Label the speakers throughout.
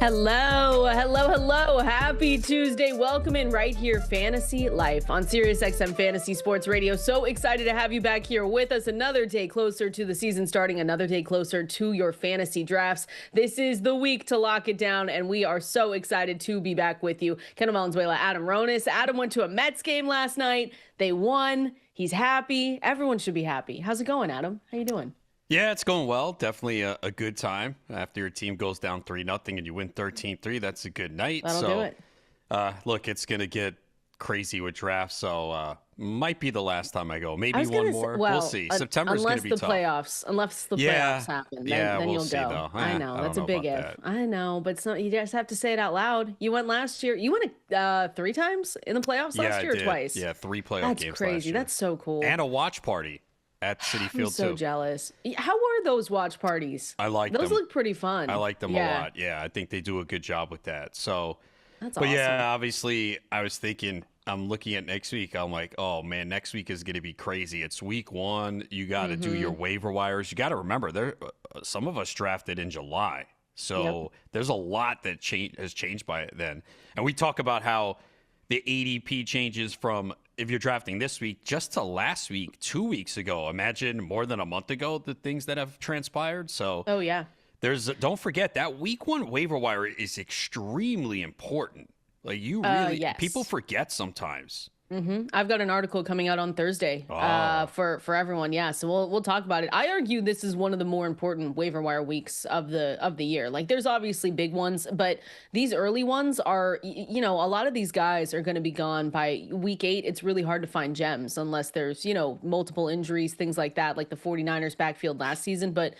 Speaker 1: Hello, hello, hello. Happy Tuesday. Welcome in right here, Fantasy Life on Sirius XM Fantasy Sports Radio. So excited to have you back here with us. Another day closer to the season starting, another day closer to your fantasy drafts. This is the week to lock it down, and we are so excited to be back with you. Kendall, Valenzuela, Adam, Ronis. Adam went to a Mets game last night. They won. He's happy. Everyone should be happy. How's it going, Adam? How you doing?
Speaker 2: Yeah, it's going well. Definitely a good time. After your team goes down 3-0 and you win 13-3, that's a good night.
Speaker 1: That'll do it.
Speaker 2: Look, it's going to get crazy with drafts, so might be the last time I go. Maybe one more. We'll see. September's going to be tough.
Speaker 1: Unless the playoffs happen, then
Speaker 2: we'll
Speaker 1: you'll
Speaker 2: see,
Speaker 1: go.
Speaker 2: Though.
Speaker 1: I know. That's a big if.
Speaker 2: That.
Speaker 1: I know, but it's not, you just have to say it out loud. You went last year. You went 3 times in the playoffs last year or twice?
Speaker 2: Yeah, 3 playoff
Speaker 1: That's
Speaker 2: games
Speaker 1: crazy.
Speaker 2: last year.
Speaker 1: That's so cool.
Speaker 2: And a watch party at Citi Field,
Speaker 1: I'm so jealous. How were those watch parties?
Speaker 2: I like
Speaker 1: those.
Speaker 2: Them.
Speaker 1: Look pretty fun.
Speaker 2: I like them a lot. Yeah, I think they do a good job with that. So,
Speaker 1: that's
Speaker 2: but
Speaker 1: awesome.
Speaker 2: Yeah, obviously, I was thinking, I'm looking at next week. I'm like, oh man, next week is going to be crazy. It's week 1. You got to do your waiver wires. You got to remember, there some of us drafted in July, so there's a lot that has changed by then. And we talk about how the ADP changes from, if you're drafting this week, just to last week, 2 weeks ago. Imagine more than a month ago, the things that have transpired. So,
Speaker 1: oh yeah,
Speaker 2: don't forget that week 1 waiver wire is extremely important. Like you really, people forget sometimes.
Speaker 1: I've got an article coming out on Thursday for everyone. Yeah, so we'll talk about it. I argue this is one of the more important waiver wire weeks of the year. Like, there's obviously big ones, but these early ones are, a lot of these guys are going to be gone by week 8. It's really hard to find gems unless there's multiple injuries, things like that, like the 49ers backfield last season. But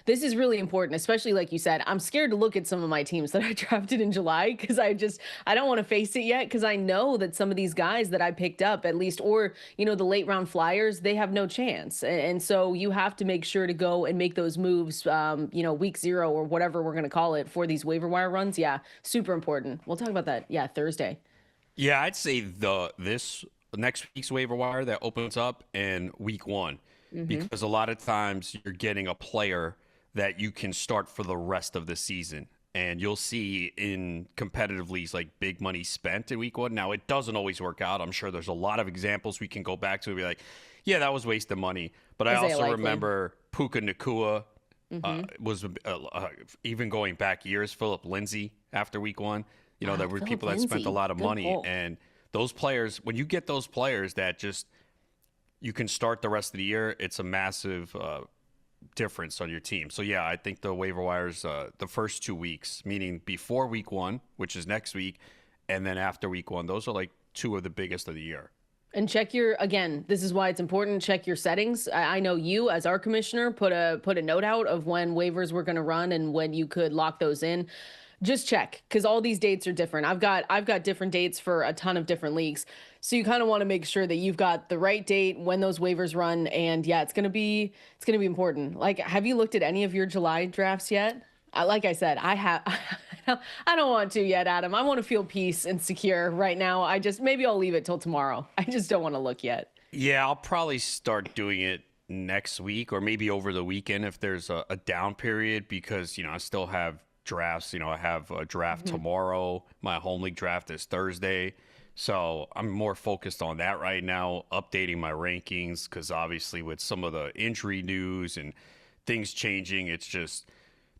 Speaker 1: this is really important, especially like you said. I'm scared to look at some of my teams that I drafted in July because I don't want to face it yet, because I know that some of these guys that I picked up at least, or, the late round flyers, they have no chance. And so you have to make sure to go and make those moves, week 0 or whatever we're going to call it for these waiver wire runs. Yeah, super important. We'll talk about that. Yeah, Thursday.
Speaker 2: Yeah, I'd say this next week's waiver wire that opens up in week 1, because a lot of times you're getting a player that you can start for the rest of the season. And you'll see in competitive leagues like big money spent in week 1. Now, it doesn't always work out. I'm sure there's a lot of examples we can go back to and be like, yeah, that was wasted money. But I also remember Puka Nacua was even going back years, Philip Lindsay after week 1. There were people that spent a lot of money. And those players, when you get those players that just you can start the rest of the year, it's a massive difference on your team. So yeah, I think the waiver wires, the first 2 weeks, meaning before week 1, which is next week, and then after week 1, those are like 2 of the biggest of the year.
Speaker 1: And check this is why it's important, check your settings. I know you, as our commissioner, put a note out of when waivers were going to run and when you could lock those in. Just check, because all these dates are different. I've got different dates for a ton of different leagues. So you kind of want to make sure that you've got the right date when those waivers run. And yeah, it's going to be important. Like, have you looked at any of your July drafts yet? Like I said, I don't want to yet, Adam. I want to feel peace and secure right now. Maybe I'll leave it till tomorrow. I just don't want to look yet.
Speaker 2: Yeah, I'll probably start doing it next week or maybe over the weekend if there's a down period, because, I still have drafts. I have a draft tomorrow. My home league draft is Thursday. So I'm more focused on that right now, updating my rankings, because obviously with some of the injury news and things changing, it's just,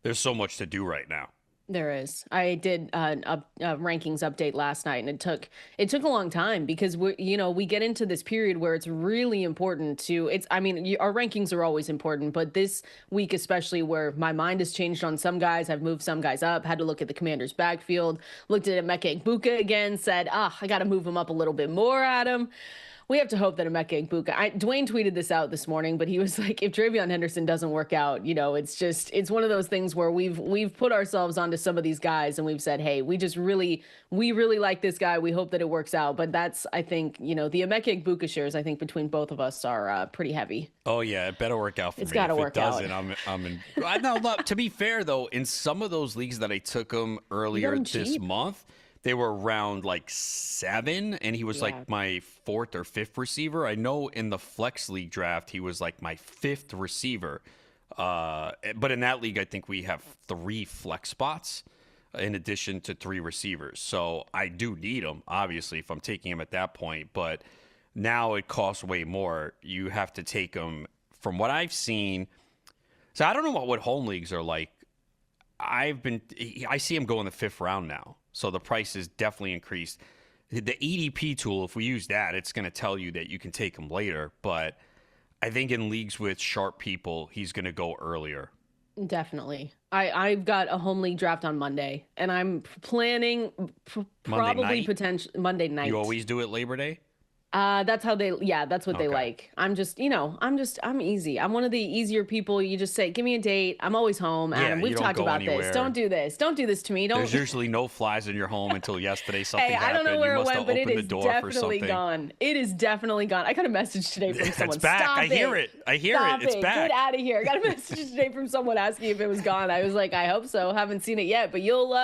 Speaker 2: there's so much to do right now.
Speaker 1: There is. I did a rankings update last night, and it took a long time because we get into this period where it's really important our rankings are always important, but this week especially, where my mind has changed on some guys. I've moved some guys up, had to look at the Commanders backfield, looked at Emeka Egbuka again, said, I got to move him up a little bit more, Adam. We have to hope that Emeka Egbuka, Dwayne tweeted this out this morning, but he was like, if Travion Henderson doesn't work out, it's one of those things where we've put ourselves onto some of these guys and we've said, hey, we really like this guy. We hope that it works out. But that's, I think, the Emeka Egbuka shares, I think, between both of us are pretty heavy.
Speaker 2: Oh yeah, it better work out for me.
Speaker 1: It's got to work out.
Speaker 2: If it doesn't, I'm in. No, to be fair though, in some of those leagues that I took him earlier this month, they were around like 7, and he was like my 4th or 5th receiver. I know in the flex league draft, he was like my 5th receiver. But in that league, I think we have 3 flex spots. in addition to 3 receivers. So I do need him, obviously, if I'm taking him at that point. But now it costs way more. You have to take him from what I've seen. So I don't know what home leagues are like. I see him go in the 5th round now. So the price is definitely increased. The ADP tool, if we use that, it's going to tell you that you can take him later. But I think in leagues with sharp people, he's going to go earlier.
Speaker 1: Definitely. I've got a home league draft on Monday, and I'm planning probably potentially Monday night.
Speaker 2: You always do it Labor Day?
Speaker 1: That's how that's what they like. I'm easy. I'm one of the easier people. You just say, give me a date. I'm always home. Adam, we've talked about this. Don't do this. Don't do this to me.
Speaker 2: There's usually no flies in your home until yesterday. Something happened.
Speaker 1: I don't know where it went, but it is
Speaker 2: definitely
Speaker 1: gone. It is definitely gone. I got a message today from someone.
Speaker 2: It's back. I hear it. It's back.
Speaker 1: Get out of here. I got a message today from someone asking if it was gone. I was like, I hope so. Haven't seen it yet, but you'll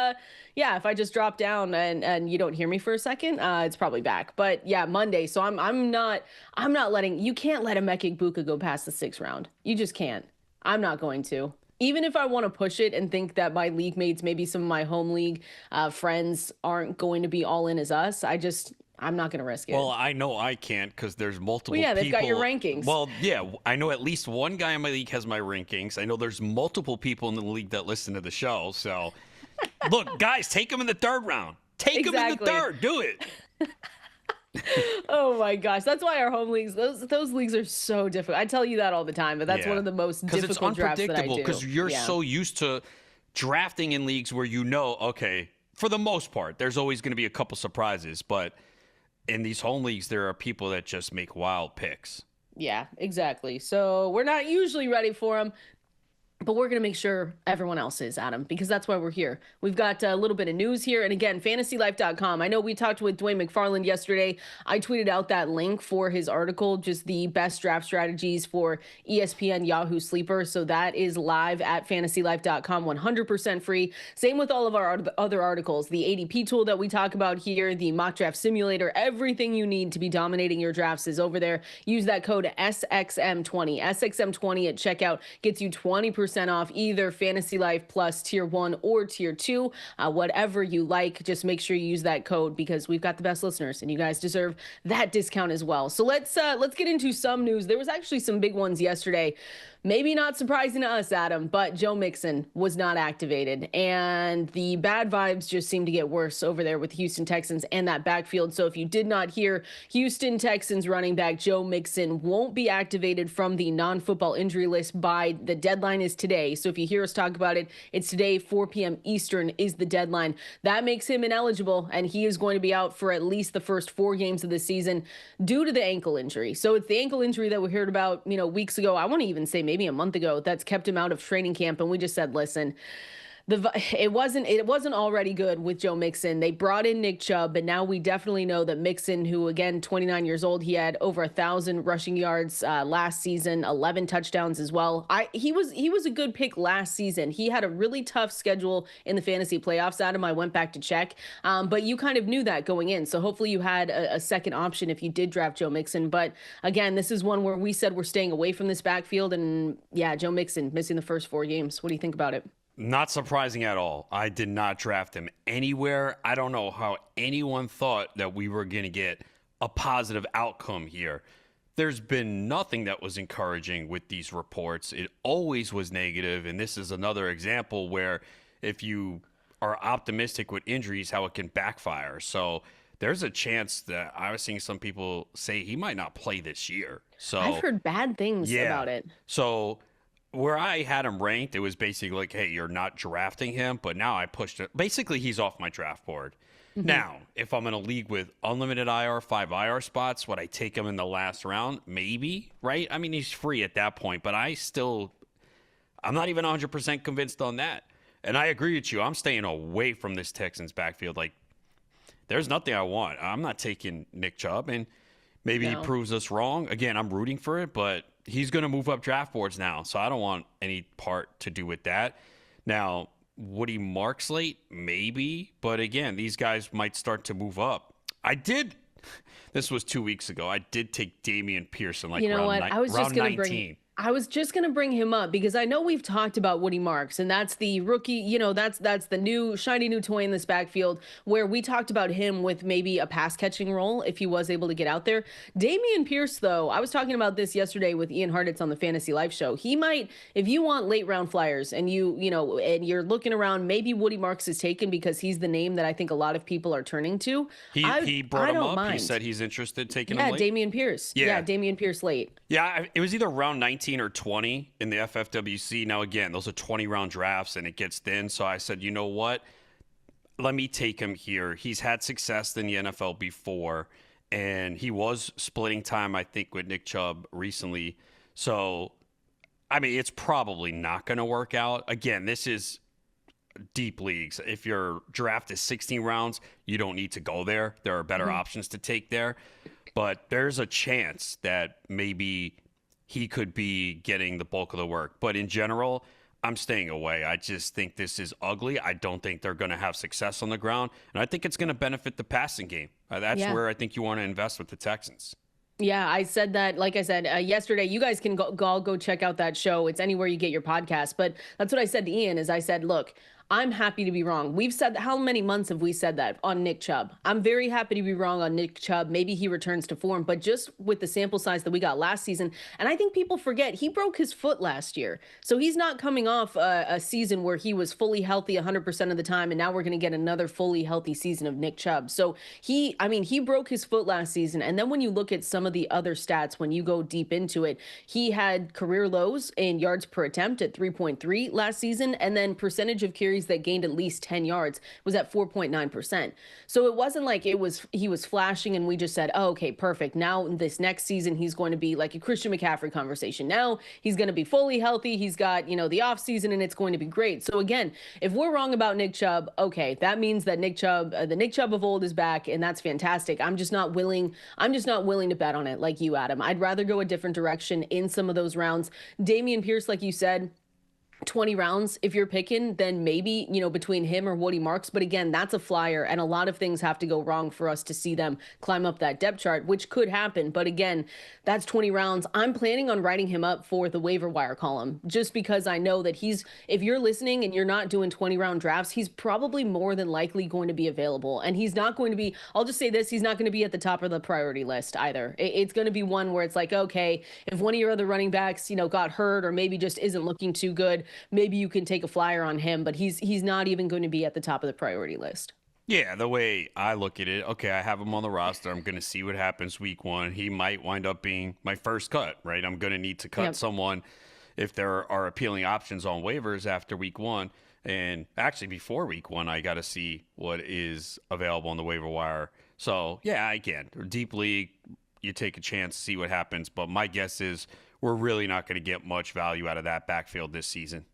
Speaker 1: if I just drop down and you don't hear me for a second, it's probably back. But yeah, Monday. So I'm not you can't let Emeka Egbuka go past the 6th round. You just can't. I'm not going to. Even if I want to push it and think that my league mates, maybe some of my home league friends aren't going to be all in as us, I'm not going to risk it.
Speaker 2: Well, I know I can't because there's multiple people.
Speaker 1: They've got your rankings.
Speaker 2: Well, yeah, I know at least one guy in my league has my rankings. I know there's multiple people in the league that listen to the show, so... Look, guys, take him in the 3rd round. Take him in the 3rd. Do it.
Speaker 1: Oh my gosh, that's why our home leagues, those leagues are so difficult. I tell you that all the time, but that's one of the most difficult drafts that I do.
Speaker 2: Because you're so used to drafting in leagues where okay, for the most part, there's always going to be a couple surprises, but in these home leagues, there are people that just make wild picks.
Speaker 1: Yeah, exactly. So we're not usually ready for them. But we're going to make sure everyone else is, Adam, because that's why we're here. We've got a little bit of news here. And again, fantasylife.com. I know we talked with Dwayne McFarland yesterday. I tweeted out that link for his article, just the best draft strategies for ESPN Yahoo Sleeper. So that is live at fantasylife.com, 100% free. Same with all of our other articles, the ADP tool that we talk about here, the mock draft simulator, everything you need to be dominating your drafts is over there. Use that code SXM20. SXM20 at checkout gets you 20% off either Fantasy Life Plus Tier 1 or Tier 2, whatever you like. Just make sure you use that code because we've got the best listeners and you guys deserve that discount as well. So let's get into some news. There was actually some big ones yesterday. Maybe not surprising to us, Adam, but Joe Mixon was not activated. And the bad vibes just seem to get worse over there with Houston Texans and that backfield. So if you did not hear, Houston Texans running back Joe Mixon won't be activated from the non-football injury list by the deadline is today. So if you hear us talk about it, it's today, 4 p.m. Eastern is the deadline. That makes him ineligible, and he is going to be out for at least the first 4 games of the season due to the ankle injury. So it's the ankle injury that we heard about, weeks ago. I want to even say maybe a month ago, that's kept him out of training camp. And we just said, listen, it wasn't already good with Joe Mixon. They brought in Nick Chubb, but now we definitely know that Mixon, who again, 29 years old, he had over 1,000 rushing yards last season, 11 touchdowns as well. He was a good pick last season. He had a really tough schedule in the fantasy playoffs, Adam. I went back to check, but you kind of knew that going in. So hopefully you had a second option if you did draft Joe Mixon. But again, this is one where we said we're staying away from this backfield, and yeah, Joe Mixon missing the first 4 games. What do you think about it?
Speaker 2: Not surprising at all. I did not draft him anywhere. I don't know how anyone thought that we were going to get a positive outcome here. There's been nothing that was encouraging with these reports. It always was negative, and this is another example where if you are optimistic with injuries, how it can backfire. So there's a chance that I was seeing some people say he might not play this year. So
Speaker 1: I've heard bad things about it.
Speaker 2: So where I had him ranked, it was basically like, hey, you're not drafting him, but now I pushed it. Basically, he's off my draft board. Mm-hmm. Now, if I'm in a league with unlimited IR, 5 IR spots, would I take him in the last round? Maybe, right? I mean, he's free at that point, but I'm not even 100% convinced on that. And I agree with you. I'm staying away from this Texans backfield. Like, there's nothing I want. I'm not taking Nick Chubb, and maybe he proves us wrong. Again, I'm rooting for it, but he's going to move up draft boards now, so I don't want any part to do with that. Now, would he mark slate? Maybe, but again, these guys might start to move up. This was 2 weeks ago. I did take Dameon Pearson, like round 19.
Speaker 1: I was just going to bring him up because I know we've talked about Woody Marks, and that's the rookie, that's the new shiny new toy in this backfield, where we talked about him with maybe a pass catching role if he was able to get out there. Dameon Pierce, though, I was talking about this yesterday with Ian Hartitz on the Fantasy Life show. He might, if you want late round flyers and and you're looking around, maybe Woody Marks is taken because he's the name that I think a lot of people are turning to.
Speaker 2: He brought him up.
Speaker 1: Mind.
Speaker 2: He said he's interested taking him late.
Speaker 1: Dameon Pierce. Yeah, Dameon Pierce late.
Speaker 2: Yeah, it was either round 19 or 20 in the FFWC. Now, again, those are 20-round drafts, and it gets thin. So I said, you know what? Let me take him here. He's had success in the NFL before, and he was splitting time, I think, with Nick Chubb recently. So, I mean, it's probably not going to work out. Again, this is deep leagues. If your draft is 16 rounds, you don't need to go there. There are better options to take there. But there's a chance that maybe he could be getting the bulk of the work. But in general, I'm staying away. I just think this is ugly. I don't think they're going to have success on the ground. And I think it's going to benefit the passing game. That's where I think you want to invest with the Texans.
Speaker 1: Yeah, I said that, like I said, yesterday. You guys can go check out that show. It's anywhere you get your podcast. But that's what I said to Ian is I said, look, I'm happy to be wrong. We've said, how many months have we said that on Nick Chubb? I'm very happy to be wrong on Nick Chubb. Maybe he returns to form, but just with the sample size that we got last season, and I think people forget, he broke his foot last year. So he's not coming off a season where he was fully healthy 100% of the time, and now we're going to get another fully healthy season of Nick Chubb. So he broke his foot last season, and then when you look at some of the other stats, when you go deep into it, he had career lows in yards per attempt at 3.3 last season, and then percentage of carries that gained at least 10 yards was at 4.9%. So it wasn't like he was flashing and we just said, oh, okay, perfect. Now this next season, he's going to be like a Christian McCaffrey conversation. Now he's going to be fully healthy. He's got, the off season and it's going to be great. So again, if we're wrong about Nick Chubb, okay, that means that Nick Chubb, the Nick Chubb of old is back, and that's fantastic. I'm just not willing to bet on it like you, Adam. I'd rather go a different direction in some of those rounds. Dameon Pierce, like you said, 20 rounds if you're picking, then maybe, between him or Woody Marks. But again, that's a flyer, and a lot of things have to go wrong for us to see them climb up that depth chart, which could happen. But again, that's 20 rounds. I'm planning on writing him up for the waiver wire column, just because I know that if you're listening and you're not doing 20-round drafts, he's probably more than likely going to be available. And he's not going to be, I'll just say this, he's not going to be at the top of the priority list either. It's going to be one where it's like, okay, if one of your other running backs, got hurt or maybe just isn't looking too good, maybe you can take a flyer on him, but he's not even going to be at the top of the priority list.
Speaker 2: Yeah, the way I look at it, okay, I have him on the roster. I'm going to see what happens week one. He might wind up being my first cut, right? I'm going to need to cut someone if there are appealing options on waivers after week one. And actually, before week one, I got to see what is available on the waiver wire. So, yeah, again, deep league, you take a chance, see what happens. But my guess is we're really not going to get much value out of that backfield this season.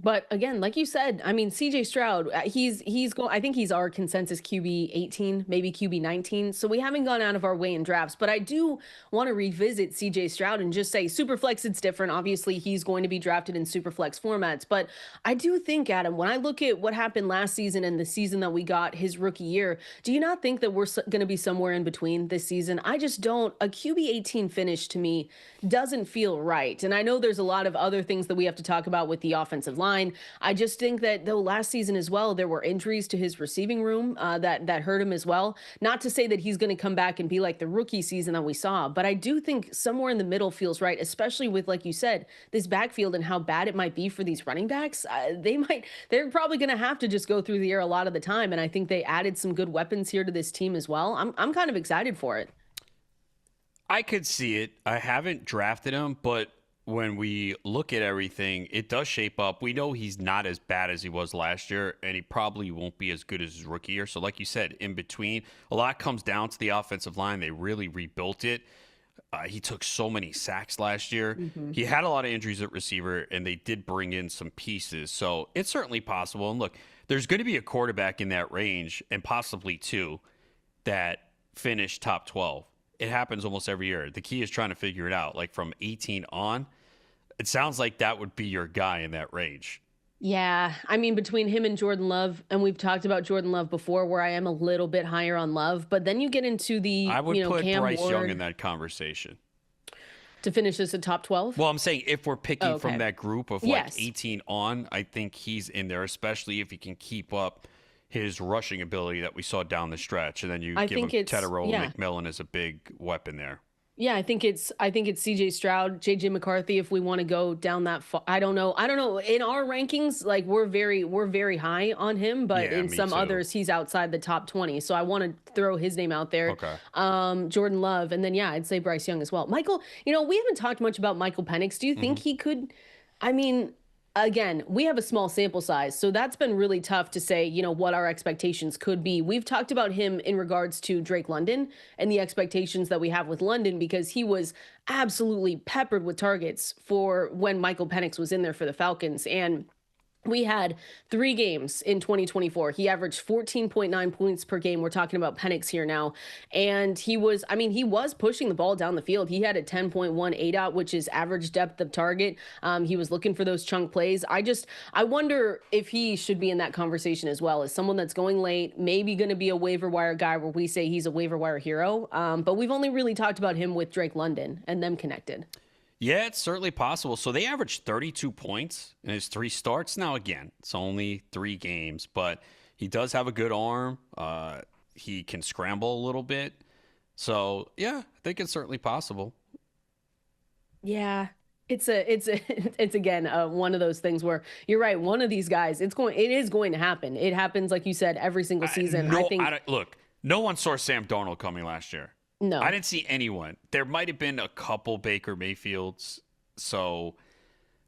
Speaker 1: But again, like you said, I mean, CJ Stroud, he's going, I think he's our consensus QB 18, maybe QB 19. So we haven't gone out of our way in drafts, but I do want to revisit CJ Stroud and just say Superflex, it's different. Obviously he's going to be drafted in Superflex formats, but I do think, Adam, when I look at what happened last season and the season that we got his rookie year, do you not think that we're going to be somewhere in between this season? I just don't. A QB 18 finish to me doesn't feel right. And I know there's a lot of other things that we have to talk about with the offensive line. I just think that though last season as well, there were injuries to his receiving room that hurt him as well. Not to say that he's going to come back and be like the rookie season that we saw, but I do think somewhere in the middle feels right, especially with, like you said, this backfield and how bad it might be for these running backs. They're probably going to have to just go through the air a lot of the time. And I think they added some good weapons here to this team as well. I'm kind of excited for it.
Speaker 2: I could see it. I haven't drafted him, but when we look at everything, it does shape up. We know he's not as bad as he was last year, and he probably won't be as good as his rookie year. So like you said, in between, a lot comes down to the offensive line. They really rebuilt it. He took so many sacks last year. Mm-hmm. He had a lot of injuries at receiver, and they did bring in some pieces. So it's certainly possible. And look, there's going to be a quarterback in that range, and possibly two, that finish top 12. It happens almost every year. The key is trying to figure it out. Like from 18 on, it sounds like that would be your guy in that range.
Speaker 1: Yeah, I mean, between him and Jordan Love, and we've talked about Jordan Love before, where I am a little bit higher on Love, but then you get into the,
Speaker 2: I would put
Speaker 1: Cam
Speaker 2: Bryce
Speaker 1: Ward.
Speaker 2: Young in that conversation.
Speaker 1: to finish this at top 12?
Speaker 2: Well, I'm saying if we're picking from that group of like
Speaker 1: Yes.
Speaker 2: 18 on, I think he's in there, especially if he can keep up his rushing ability that we saw down the stretch. And then you give him Tedero McMillan as a big weapon there.
Speaker 1: Yeah, I think it's CJ Stroud, JJ McCarthy if we want to go down that far. I don't know. In our rankings, like we're very high on him, but in some others he's outside the top 20. So I want to throw his name out there.
Speaker 2: Okay.
Speaker 1: Jordan Love, and then I'd say Bryce Young as well. Michael, we haven't talked much about Michael Penix. Do you think he could again, we have a small sample size, so that's been really tough to say, what our expectations could be. We've talked about him in regards to Drake London and the expectations that we have with London because he was absolutely peppered with targets for when Michael Penix was in there for the Falcons. And we had 3 games in 2024. He averaged 14.9 points per game. We're talking about Penix here now. And he was pushing the ball down the field. He had a 10.1 ADOT, which is average depth of target. He was looking for those chunk plays. I wonder if he should be in that conversation as well as someone that's going late, maybe going to be a waiver wire guy where we say he's a waiver wire hero. But we've only really talked about him with Drake London and them connected.
Speaker 2: Yeah, it's certainly possible. So they averaged 32 points in his 3 starts. Now, again, it's only 3 games, but he does have a good arm. He can scramble a little bit. So, yeah, I think it's certainly possible.
Speaker 1: Yeah, it's again one of those things where you're right. One of these guys, it is going to happen. It happens, like you said, every single season.
Speaker 2: Look, no one saw Sam Darnold coming last year.
Speaker 1: No.
Speaker 2: I didn't see anyone. There might have been a couple Baker Mayfields.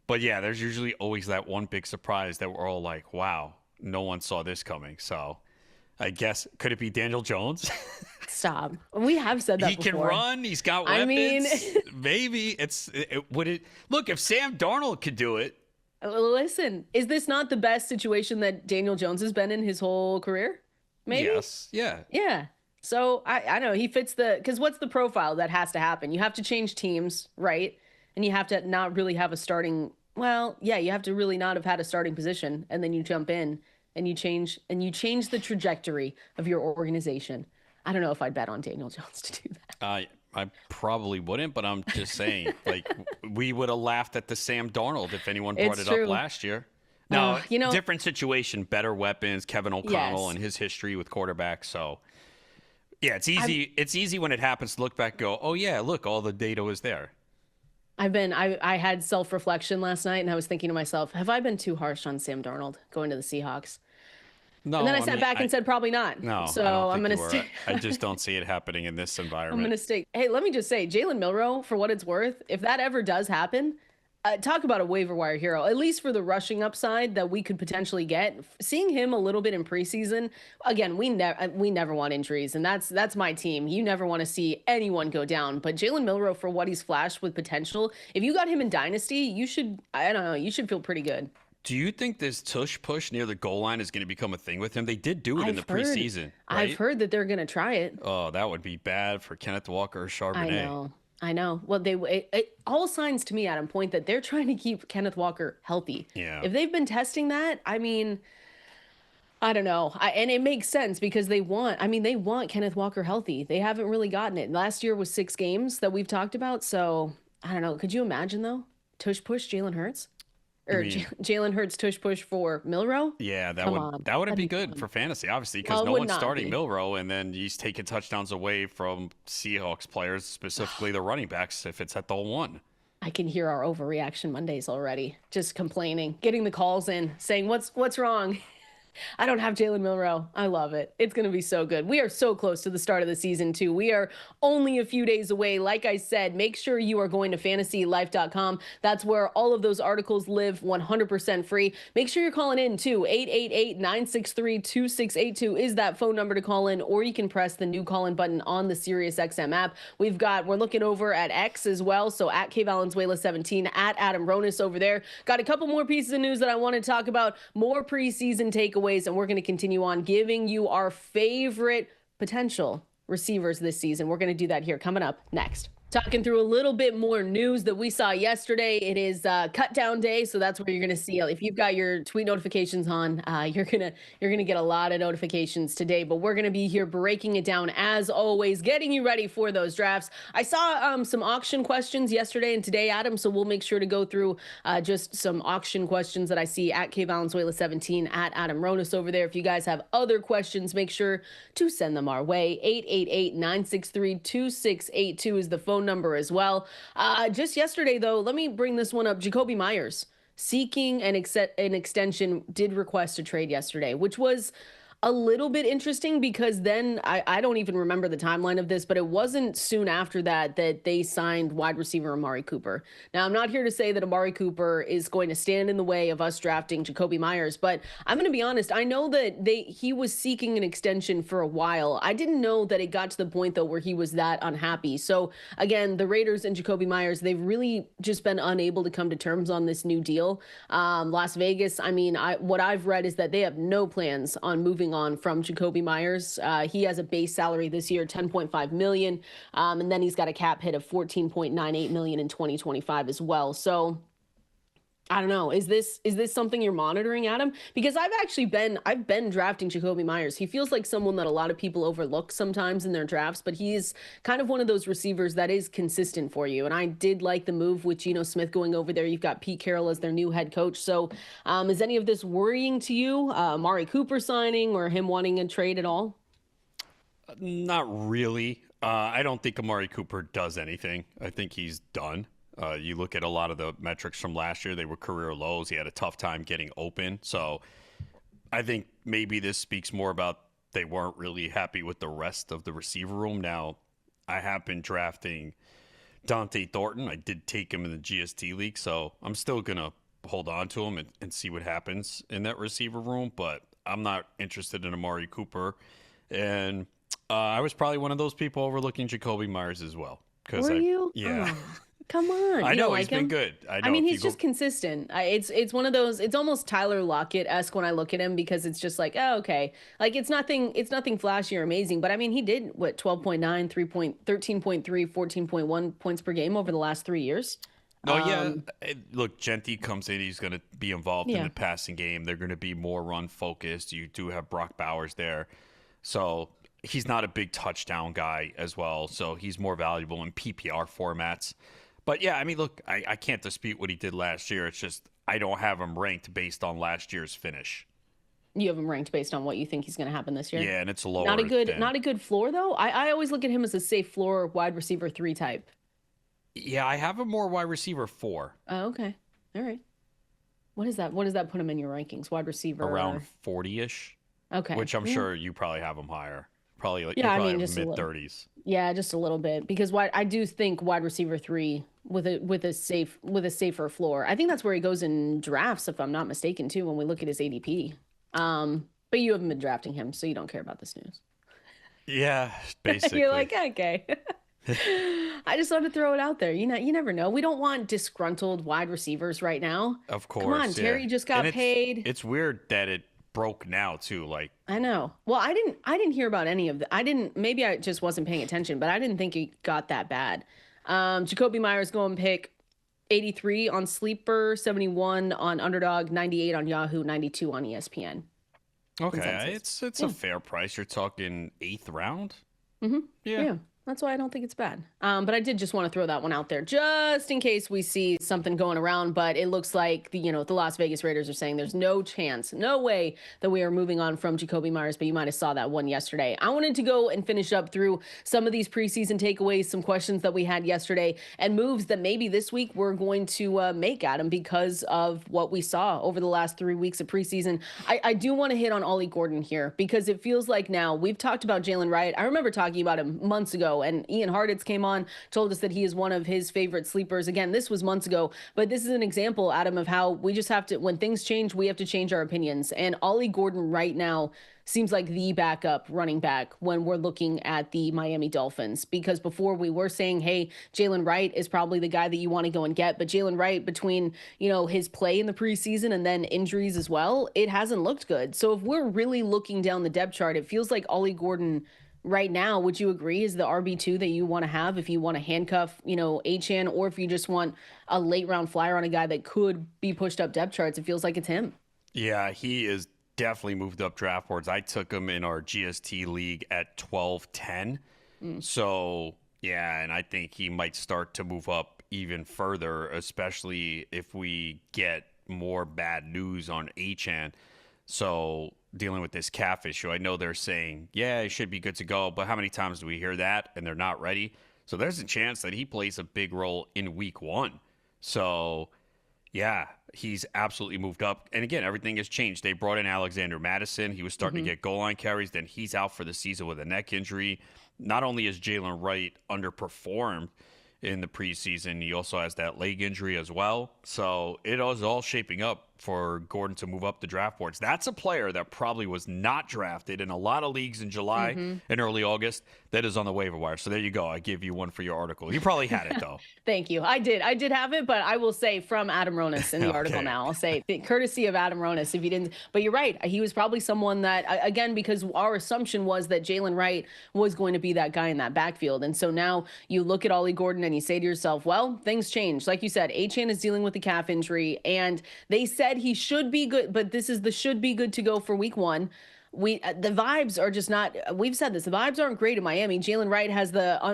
Speaker 2: But yeah, there's usually always that one big surprise that we're all like, wow, no one saw this coming. So I guess, could it be Daniel Jones?
Speaker 1: Stop. We have said that before.
Speaker 2: He can run. He's got weapons. Maybe look, if Sam Darnold could do it.
Speaker 1: Listen, is this not the best situation that Daniel Jones has been in his whole career? Maybe.
Speaker 2: Yes. Yeah.
Speaker 1: Yeah. So I know he fits because what's the profile that has to happen? You have to change teams, right? And you have to not really have a starting. Well, yeah, you have to really not have had a starting position, and then you jump in and you change the trajectory of your organization. I don't know if I'd bet on Daniel Jones to do that.
Speaker 2: I probably wouldn't, but I'm just saying, like we would have laughed at the Sam Darnold if anyone brought it up last year. Now, different situation, better weapons, Kevin O'Connell and his history with quarterbacks, so. Yeah, it's easy. It's easy when it happens to look back and go, oh, yeah, look, all the data was there.
Speaker 1: I had self-reflection last night, and I was thinking to myself, have I been too harsh on Sam Darnold going to the Seahawks? No. And then I sat back and said, probably not.
Speaker 2: No,
Speaker 1: so I'm going to stay.
Speaker 2: I just don't see it happening in this environment.
Speaker 1: I'm going to stay. Hey, let me just say, Jalen Milroe, for what it's worth, if that ever does happen, talk about a waiver wire hero, at least for the rushing upside that we could potentially get. Seeing him a little bit in preseason, again, we never want injuries, and that's my team. You never want to see anyone go down. But Jalen Milroe, for what he's flashed with potential, if you got him in Dynasty, you should feel pretty good.
Speaker 2: Do you think this tush push near the goal line is going to become a thing with him? They did do it in the preseason, right?
Speaker 1: I've heard that they're going to try it.
Speaker 2: Oh, that would be bad for Kenneth Walker or Charbonnet.
Speaker 1: I know. Well, all signs to me, Adam, point that they're trying to keep Kenneth Walker healthy.
Speaker 2: Yeah.
Speaker 1: If they've been testing that, I don't know. And it makes sense because they want Kenneth Walker healthy. They haven't really gotten it. Last year was 6 games that we've talked about. So I don't know. Could you imagine though? Tush push Jalen Hurts? Or Jalen Hurts tush push for Milroe?
Speaker 2: Yeah, that wouldn't be good for fantasy, obviously, because no one's starting Milroe, and then he's taking touchdowns away from Seahawks players, specifically the running backs, if it's at the 1.
Speaker 1: I can hear our overreaction Mondays already, just complaining, getting the calls in, saying, what's wrong? I don't have Jalen Milroe. I love it. It's going to be so good. We are so close to the start of the season, too. We are only a few days away. Like I said, make sure you are going to fantasylife.com. That's where all of those articles live 100% free. Make sure you're calling in, too. 888-963-2682 is that phone number to call in, or you can press the new call-in button on the Sirius XM app. We're looking over at X as well, so at Valenzuela17, at Adam Ronis over there. Got a couple more pieces of news that I want to talk about, more preseason takeaways, and we're going to continue on giving you our favorite potential receivers this season. We're going to do that here coming up next. Talking through a little bit more news that we saw yesterday. It is cut down day, so that's where you're going to see. If you've got your tweet notifications on, you're gonna get a lot of notifications today. But we're going to be here breaking it down as always, getting you ready for those drafts. I saw some auction questions yesterday and today, Adam. So we'll make sure to go through just some auction questions that I see at Valenzuela 17 at Adam Ronis over there. If you guys have other questions, make sure to send them our way. 888-963-2682 is the phone number as well. Just yesterday, though, let me bring this one up. Jakobi Meyers seeking an extension did request a trade yesterday, which was a little bit interesting because then I don't even remember the timeline of this, but it wasn't soon after that they signed wide receiver Amari Cooper. Now, I'm not here to say that Amari Cooper is going to stand in the way of us drafting Jakobi Meyers, but I'm going to be honest. I know that he was seeking an extension for a while. I didn't know that it got to the point, though, where he was that unhappy. So, again, the Raiders and Jakobi Meyers, they've really just been unable to come to terms on this new deal. Las Vegas, I mean, what I've read is that they have no plans on moving on from Jakobi Meyers. He has a base salary this year, $10.5 million. And then he's got a cap hit of $14.98 million in 2025 as well. So I don't know. Is this something you're monitoring, Adam? Because I've been drafting Jakobi Meyers. He feels like someone that a lot of people overlook sometimes in their drafts, but he's kind of one of those receivers that is consistent for you. And I did like the move with Geno Smith going over there. You've got Pete Carroll as their new head coach. So is any of this worrying to you? Amari Cooper signing or him wanting a trade at all?
Speaker 2: Not really. I don't think Amari Cooper does anything. I think he's done. You look at a lot of the metrics from last year, they were career lows. He had a tough time getting open. So I think maybe this speaks more about they weren't really happy with the rest of the receiver room. Now, I have been drafting Dante Thornton. I did take him in the GST league, so I'm still going to hold on to him and see what happens in that receiver room. But I'm not interested in Amari Cooper. And I was probably one of those people overlooking Jakobi Meyers as well.
Speaker 1: Were you?
Speaker 2: Yeah.
Speaker 1: Oh. Come on.
Speaker 2: I know he's been good.
Speaker 1: I mean, he's just consistent. It's one of those, it's almost Tyler Lockett-esque when I look at him because it's just like, oh, okay. Like it's nothing flashy or amazing, but I mean, he did what, 12.9, 13.3, 14.1 points per game over the last 3 years.
Speaker 2: Oh, yeah. Look, Gentry comes in. He's going to be involved in the passing game. They're going to be more run focused. You do have Brock Bowers there. So he's not a big touchdown guy as well. So he's more valuable in PPR formats. But, yeah, I mean, look, I can't dispute what he did last year. It's just I don't have him ranked based on last year's finish.
Speaker 1: You have him ranked based on what you think he's going to happen this year?
Speaker 2: Yeah, and it's lower.
Speaker 1: Not a good floor, though? I always look at him as a safe floor wide receiver 3 type.
Speaker 2: Yeah, I have him more wide receiver 4.
Speaker 1: Oh, okay. All right. What is that? What does that put him in your rankings? Wide receiver?
Speaker 2: Around 40-ish.
Speaker 1: Okay.
Speaker 2: Which I'm sure you probably have him higher. Probably like
Speaker 1: just
Speaker 2: mid-30s.
Speaker 1: Yeah, just a little bit. Because I do think wide receiver 3 with a safer floor. I think that's where he goes in drafts, if I'm not mistaken, too, when we look at his ADP. But you haven't been drafting him, so you don't care about this news.
Speaker 2: Yeah, basically.
Speaker 1: You're like, okay. I just want to throw it out there. You never know. We don't want disgruntled wide receivers right now.
Speaker 2: Of course.
Speaker 1: Come on, Terry just got paid.
Speaker 2: It's weird that it broke now too. Like
Speaker 1: I know. Well, I didn't hear about any of that. Maybe I just wasn't paying attention, but I didn't think it got that bad. Jakobi Meyers going pick 83 on Sleeper, 71 on Underdog, 98 on Yahoo, 92 on ESPN.
Speaker 2: Okay,
Speaker 1: Consensus.
Speaker 2: it's a fair price. You're talking 8th round.
Speaker 1: Mm-hmm. Yeah. That's why I don't think it's bad. But I did just want to throw that one out there just in case we see something going around. But it looks like the Las Vegas Raiders are saying there's no chance, no way that we are moving on from Jakobi Meyers. But you might have saw that one yesterday. I wanted to go and finish up through some of these preseason takeaways, some questions that we had yesterday, and moves that maybe this week we're going to make, Adam, because of what we saw over the last 3 weeks of preseason. I do want to hit on Ollie Gordon here because it feels like now we've talked about Jaylen Wright. I remember talking about him months ago. And Ian Hartitz came on, told us that he is one of his favorite sleepers. Again, this was months ago, but this is an example, Adam, of how we just have to, when things change, we have to change our opinions. And Ollie Gordon right now seems like the backup running back when we're looking at the Miami Dolphins, because before we were saying, hey, Jaylen Wright is probably the guy that you want to go and get. But Jaylen Wright, between, his play in the preseason and then injuries as well, it hasn't looked good. So if we're really looking down the depth chart, it feels like Ollie Gordon right now, would you agree, is the RB2 that you want to have if you want to handcuff, Achane, or if you just want a late round flyer on a guy that could be pushed up depth charts? It feels like it's him.
Speaker 2: Yeah, he is definitely moved up draft boards. I took him in our GST league at 12-10. So, yeah, and I think he might start to move up even further, especially if we get more bad news on Achane. So, dealing with this calf issue, I know they're saying, yeah, he should be good to go, but how many times do we hear that and they're not ready? So, there's a chance that he plays a big role in week 1. So, yeah, he's absolutely moved up. And again, everything has changed. They brought in Alexander Madison. He was starting to get goal line carries. Then he's out for the season with a neck injury. Not only is Jaylen Wright underperformed in the preseason, he also has that leg injury as well. So it is all shaping up for Gordon to move up the draft boards. That's a player that probably was not drafted in a lot of leagues in July and early August that is on the waiver wire. So there you go. I give you one for your article. You probably had it, though.
Speaker 1: Thank you. I did have it, but I will say from Adam Ronis in the article now. I'll say courtesy of Adam Ronis if you didn't. But you're right. He was probably someone that, again, because our assumption was that Jaylen Wright was going to be that guy in that backfield. And so now you look at Ollie Gordon and you say to yourself, well, things change. Like you said, Achane is dealing with the calf injury, and they said he should be good, but this is the should be good to go for week 1. The vibes are just not, we've said this, the vibes aren't great in Miami. Jaylen Wright has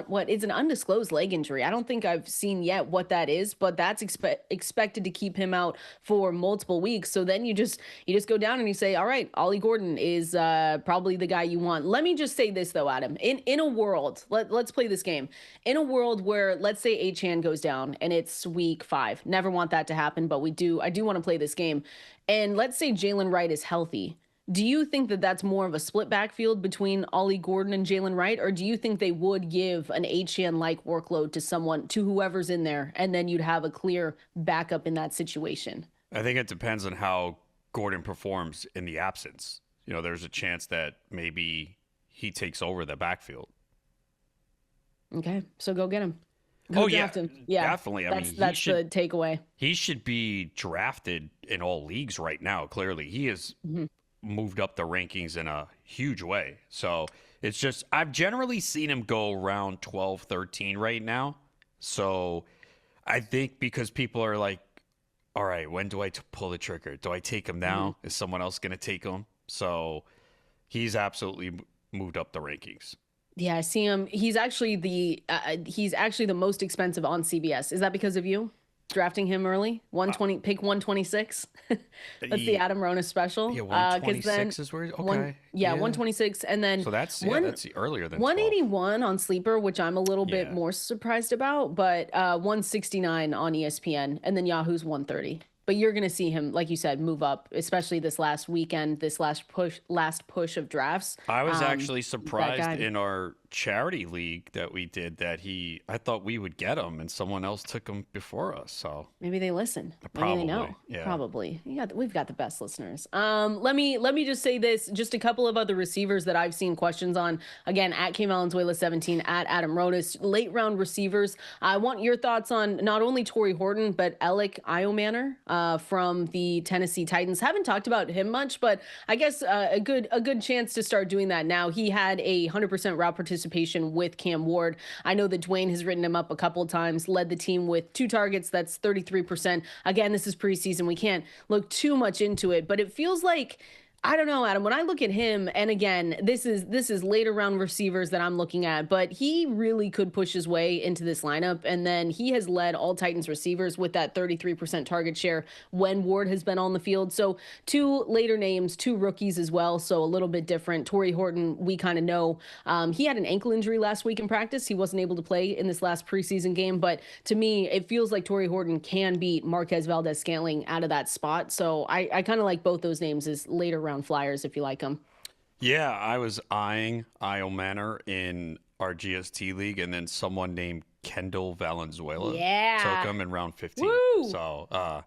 Speaker 1: what is an undisclosed leg injury. I don't think I've seen yet what that is, but that's expected to keep him out for multiple weeks. So then you just go down and you say, all right, Ollie Gordon is probably the guy you want. Let me just say this though, Adam, in a world, let's play this game. In a world where, let's say Achane goes down and it's week 5, never want that to happen, but I do want to play this game. And let's say Jaylen Wright is healthy. Do you think that that's more of a split backfield between Ollie Gordon and Jaylen Wright, or do you think they would give an Achane-like workload to whoever's in there, and then you'd have a clear backup in that situation?
Speaker 2: I think it depends on how Gordon performs in the absence. There's a chance that maybe he takes over the backfield.
Speaker 1: Okay, so go get him. Go draft him. Yeah,
Speaker 2: definitely.
Speaker 1: That's the takeaway.
Speaker 2: He should be drafted in all leagues right now. Clearly, he is. Moved up the rankings in a huge way. So it's just, I've generally seen him go around 12, 13 right now. So I think because people are like, all right, when do I pull the trigger? Do I take him now? Is someone else going to take him? So he's absolutely moved up the rankings.
Speaker 1: Yeah, I see him. He's actually the most expensive on CBS. Is that because of you drafting him early? 120, pick 126. That's the Adam Ronis special.
Speaker 2: Yeah, 126 is where. Okay.
Speaker 1: 126, and then
Speaker 2: so that's earlier than
Speaker 1: 181
Speaker 2: 12.
Speaker 1: on Sleeper, which I'm a little bit more surprised about, but 169 on ESPN, and then Yahoo's 130. But you're going to see him, like you said, move up, especially this last weekend, this last push of drafts.
Speaker 2: I was actually surprised in our charity league that we did that I thought we would get him, and someone else took him before us. So
Speaker 1: maybe they listen.
Speaker 2: Probably,
Speaker 1: maybe they know.
Speaker 2: Yeah.
Speaker 1: Probably. We've got the best listeners. Let me just say this. Just a couple of other receivers that I've seen questions on. Again, at K Valenzuela 17, at Adam Ronis, late round receivers. I want your thoughts on not only Torrey Horton but Elic Ayomanor from the Tennessee Titans. Haven't talked about him much, but I guess a good chance to start doing that now. He had a 100% route participation with Cam Ward. I know that Dwayne has written him up a couple of times, led the team with 2 targets. That's 33%. Again, this is preseason. We can't look too much into it, but it feels like, I don't know, Adam, when I look at him, and again, this is later round receivers that I'm looking at, but he really could push his way into this lineup. And then he has led all Titans receivers with that 33% target share when Ward has been on the field. So 2 later names, 2 rookies as well. So a little bit different. Torrey Horton, we kind of know. He had an ankle injury last week in practice. He wasn't able to play in this last preseason game, but to me, it feels like Torrey Horton can beat Marquez Valdez-Scantling out of that spot. So I kind of like both those names as later round flyers if you like them.
Speaker 2: Yeah, I was eyeing Ayomanor in our GST league, and then someone named Kendall Valenzuela took him in round 15.
Speaker 1: Woo!
Speaker 2: So,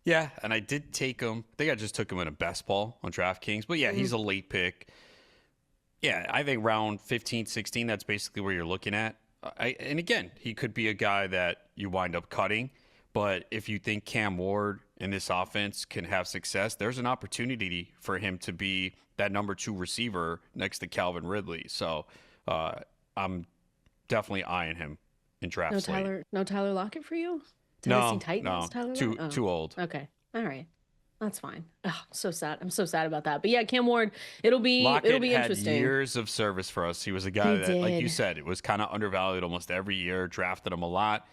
Speaker 2: yeah, and I did take him. I think I just took him in a best ball on DraftKings. But, yeah, he's a late pick. Yeah, I think round 15, 16, that's basically where you're looking at. And, again, he could be a guy that you wind up cutting. But if you think Cam Ward in this offense can have success, there's an opportunity for him to be that number 2 receiver next to Calvin Ridley. So I'm definitely eyeing him in draft slate.
Speaker 1: No Tyler Lockett for you?
Speaker 2: No,
Speaker 1: Titans,
Speaker 2: no, too old.
Speaker 1: Okay, all right, that's fine. Oh, so sad. I'm so sad about that. But yeah, Cam Ward, it'll be interesting.
Speaker 2: Had years of service for us. He was a guy that, like you said, it was kind of undervalued almost every year. Drafted him a lot.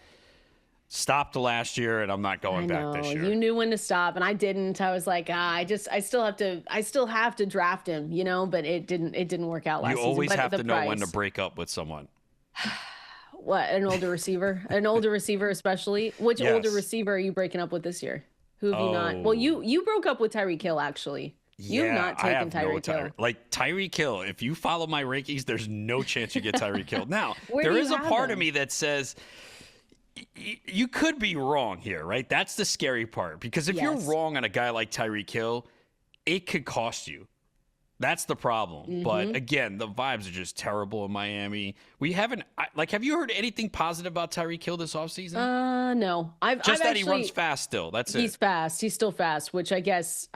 Speaker 2: Stopped last year, and I'm not going back this year.
Speaker 1: You knew when to stop, and I didn't. I was like, I still have to draft him, you know. But it didn't work out last season.
Speaker 2: You always have to know when to break up with someone.
Speaker 1: What, an older receiver? An older receiver, especially. Which older receiver are you breaking up with this year? Who have you not? Well, you broke up with Tyreek Hill, actually. You've not taken Tyreek Hill.
Speaker 2: Like Tyreek Hill, if you follow my rankings, there's no chance you get Tyreek Hill. Now, there is a part of me that says you could be wrong here, right? That's the scary part. Because if you're wrong on a guy like Tyreek Hill, it could cost you. That's the problem. Mm-hmm. But again, the vibes are just terrible in Miami. We haven't have you heard anything positive about Tyreek Hill this offseason?
Speaker 1: No. I've
Speaker 2: he runs fast still. That's it.
Speaker 1: He's fast. He's still fast, which I guess,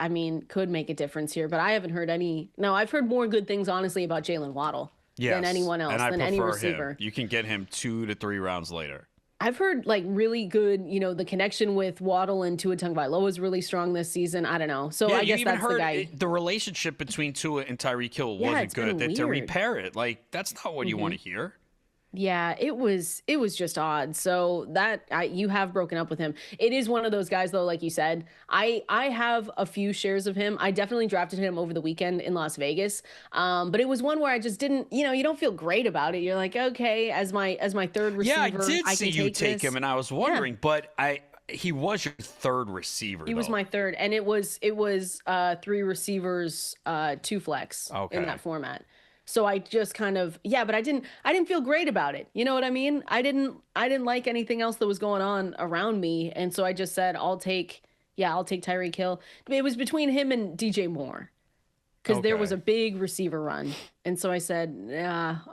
Speaker 1: could make a difference here. But I haven't heard any. No, I've heard more good things, honestly, about Jaylen Waddle than anyone else, than any receiver.
Speaker 2: Him. You can get him 2 to 3 rounds later.
Speaker 1: I've heard really good, the connection with Waddle and Tua Tagovailoa is really strong this season. I don't know. So I guess that's the guy.
Speaker 2: The relationship between Tua and Tyreek Hill wasn't good. To repair it, that's not what you want to hear.
Speaker 1: Yeah, it was just odd. So you have broken up with him. It is one of those guys, though, like you said. I have a few shares of him. I definitely drafted him over the weekend in Las Vegas. But it was one where I just didn't, you don't feel great about it. You're like, okay, as my third receiver,
Speaker 2: I did see you take him, and I was wondering, but he was your third receiver.
Speaker 1: He was my third, and it was 3 receivers, 2 flex in that format. So I just kind of, but I didn't feel great about it. You know what I mean? I didn't like anything else that was going on around me. And so I just said, I'll take Tyreek Hill. It was between him and DJ Moore because there was a big receiver run. And so I said,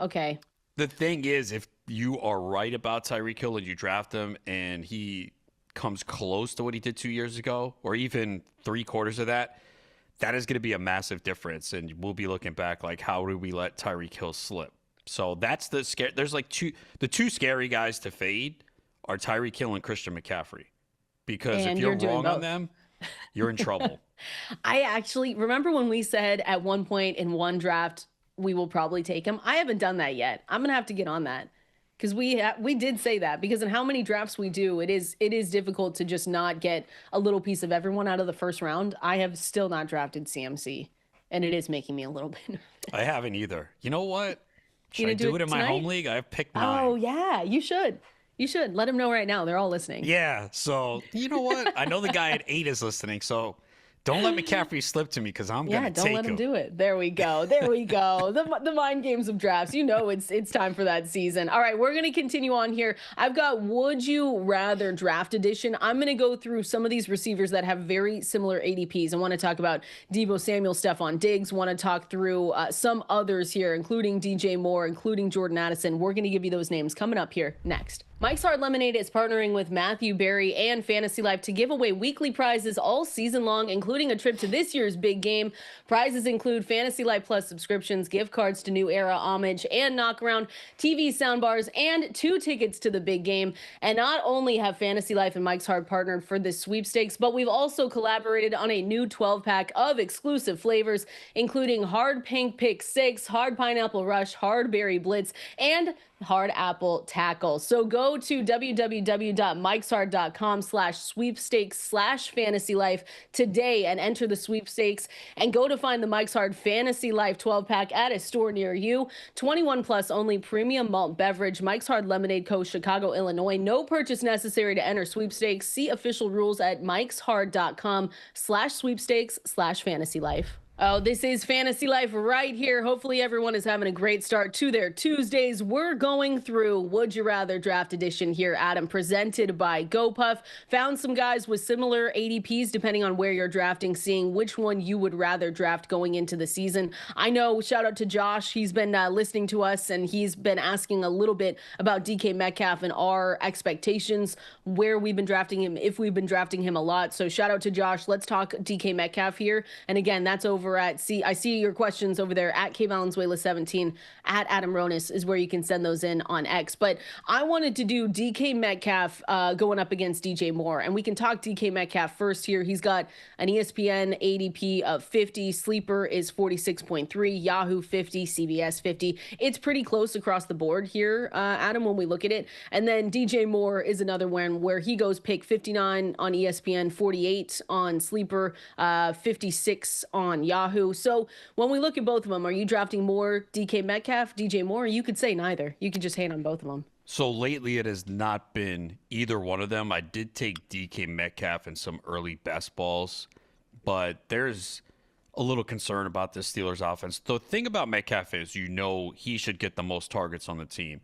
Speaker 1: okay.
Speaker 2: The thing is, if you are right about Tyreek Hill and you draft him and he comes close to what he did 2 years ago, or even 3/4 of that, that is going to be a massive difference, and we'll be looking back like, how did we let Tyreek Hill slip? So that's the scare. There's the two scary guys to fade are Tyreek Hill and Christian McCaffrey, because if you're wrong on them, you're in trouble.
Speaker 1: I actually remember when we said at one point in one draft we will probably take him. I haven't done that yet. I'm gonna have to get on that. Because we did say that, because in how many drafts we do, it is difficult to just not get a little piece of everyone out of the first round. I have still not drafted CMC, and it is making me a little bit nervous.
Speaker 2: I haven't either. You know what? Should I do it in my home league? I've picked 9.
Speaker 1: Oh, yeah, you should. You should. Let them know right now. They're all listening.
Speaker 2: Yeah, so you know what? I know the guy at 8 is listening, so don't let McCaffrey slip to me, because I'm going to take him.
Speaker 1: Yeah, don't let him do it. There we go. There we go. The mind games of drafts. It's time for that season. All right, we're going to continue on here. I've got Would You Rather Draft Edition. I'm going to go through some of these receivers that have very similar ADPs. I want to talk about Deebo Samuel, Stephon Diggs. Want to talk through some others here, including DJ Moore, including Jordan Addison. We're going to give you those names coming up here next. Mike's Hard Lemonade is partnering with Matthew Berry and Fantasy Life to give away weekly prizes all season long, including a trip to this year's big game. Prizes include Fantasy Life Plus subscriptions, gift cards to New Era, Homage, and Knockaround, TV soundbars, and 2 tickets to the big game. And not only have Fantasy Life and Mike's Hard partnered for this sweepstakes, but we've also collaborated on a new 12-pack of exclusive flavors, including Hard Pink Pick 6, Hard Pineapple Rush, Hard Berry Blitz, and Hard Apple Tackle. So go to www.mikeshard.com/sweepstakes/fantasylife today and enter the sweepstakes, and go to find the Mike's Hard Fantasy Life 12-pack at a store near you. 21 plus only, premium malt beverage. Mike's Hard Lemonade Co., Chicago, Illinois. No purchase necessary to enter sweepstakes. See official rules at mikeshard.com/sweepstakes/fantasylife. Oh, this is Fantasy Life right here. Hopefully everyone is having a great start to their Tuesdays. We're going through Would You Rather Draft Edition here, Adam, presented by GoPuff. Found some guys with similar ADPs depending on where you're drafting, seeing which one you would rather draft going into the season. I know, shout out to Josh. He's been listening to us, and he's been asking a little bit about DK Metcalf and our expectations, where we've been drafting him, if we've been drafting him a lot. So shout out to Josh. Let's talk DK Metcalf here. And again, that's over over at I see your questions over there at Valenzuela 17 at Adam Ronis is where you can send those in on X. But I wanted to do DK Metcalf going up against DJ Moore, and we can talk DK Metcalf first here. He's got an ESPN ADP of 50. Sleeper is 46.3. Yahoo 50. CBS 50. It's pretty close across the board here, Adam, when we look at it. And then DJ Moore is another one where he goes pick 59 on ESPN, 48 on Sleeper, 56 on Yahoo. So when we look at both of them, are you drafting more DK Metcalf, DJ Moore? You could say neither. You could just hate on both of them.
Speaker 2: So lately it has not been either one of them. I did take DK Metcalf in some early best balls, but there's a little concern about this Steelers offense. The thing about Metcalf is, he should get the most targets on the team.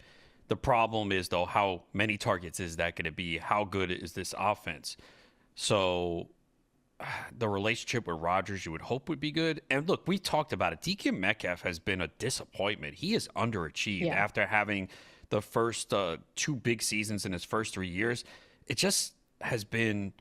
Speaker 2: The problem is, though, how many targets is that going to be? How good is this offense? So the relationship with Rodgers, you would hope would be good. And look, we talked about it. DK Metcalf has been a disappointment. He is underachieved after having the first 2 big seasons in his first 3 years. It just has been...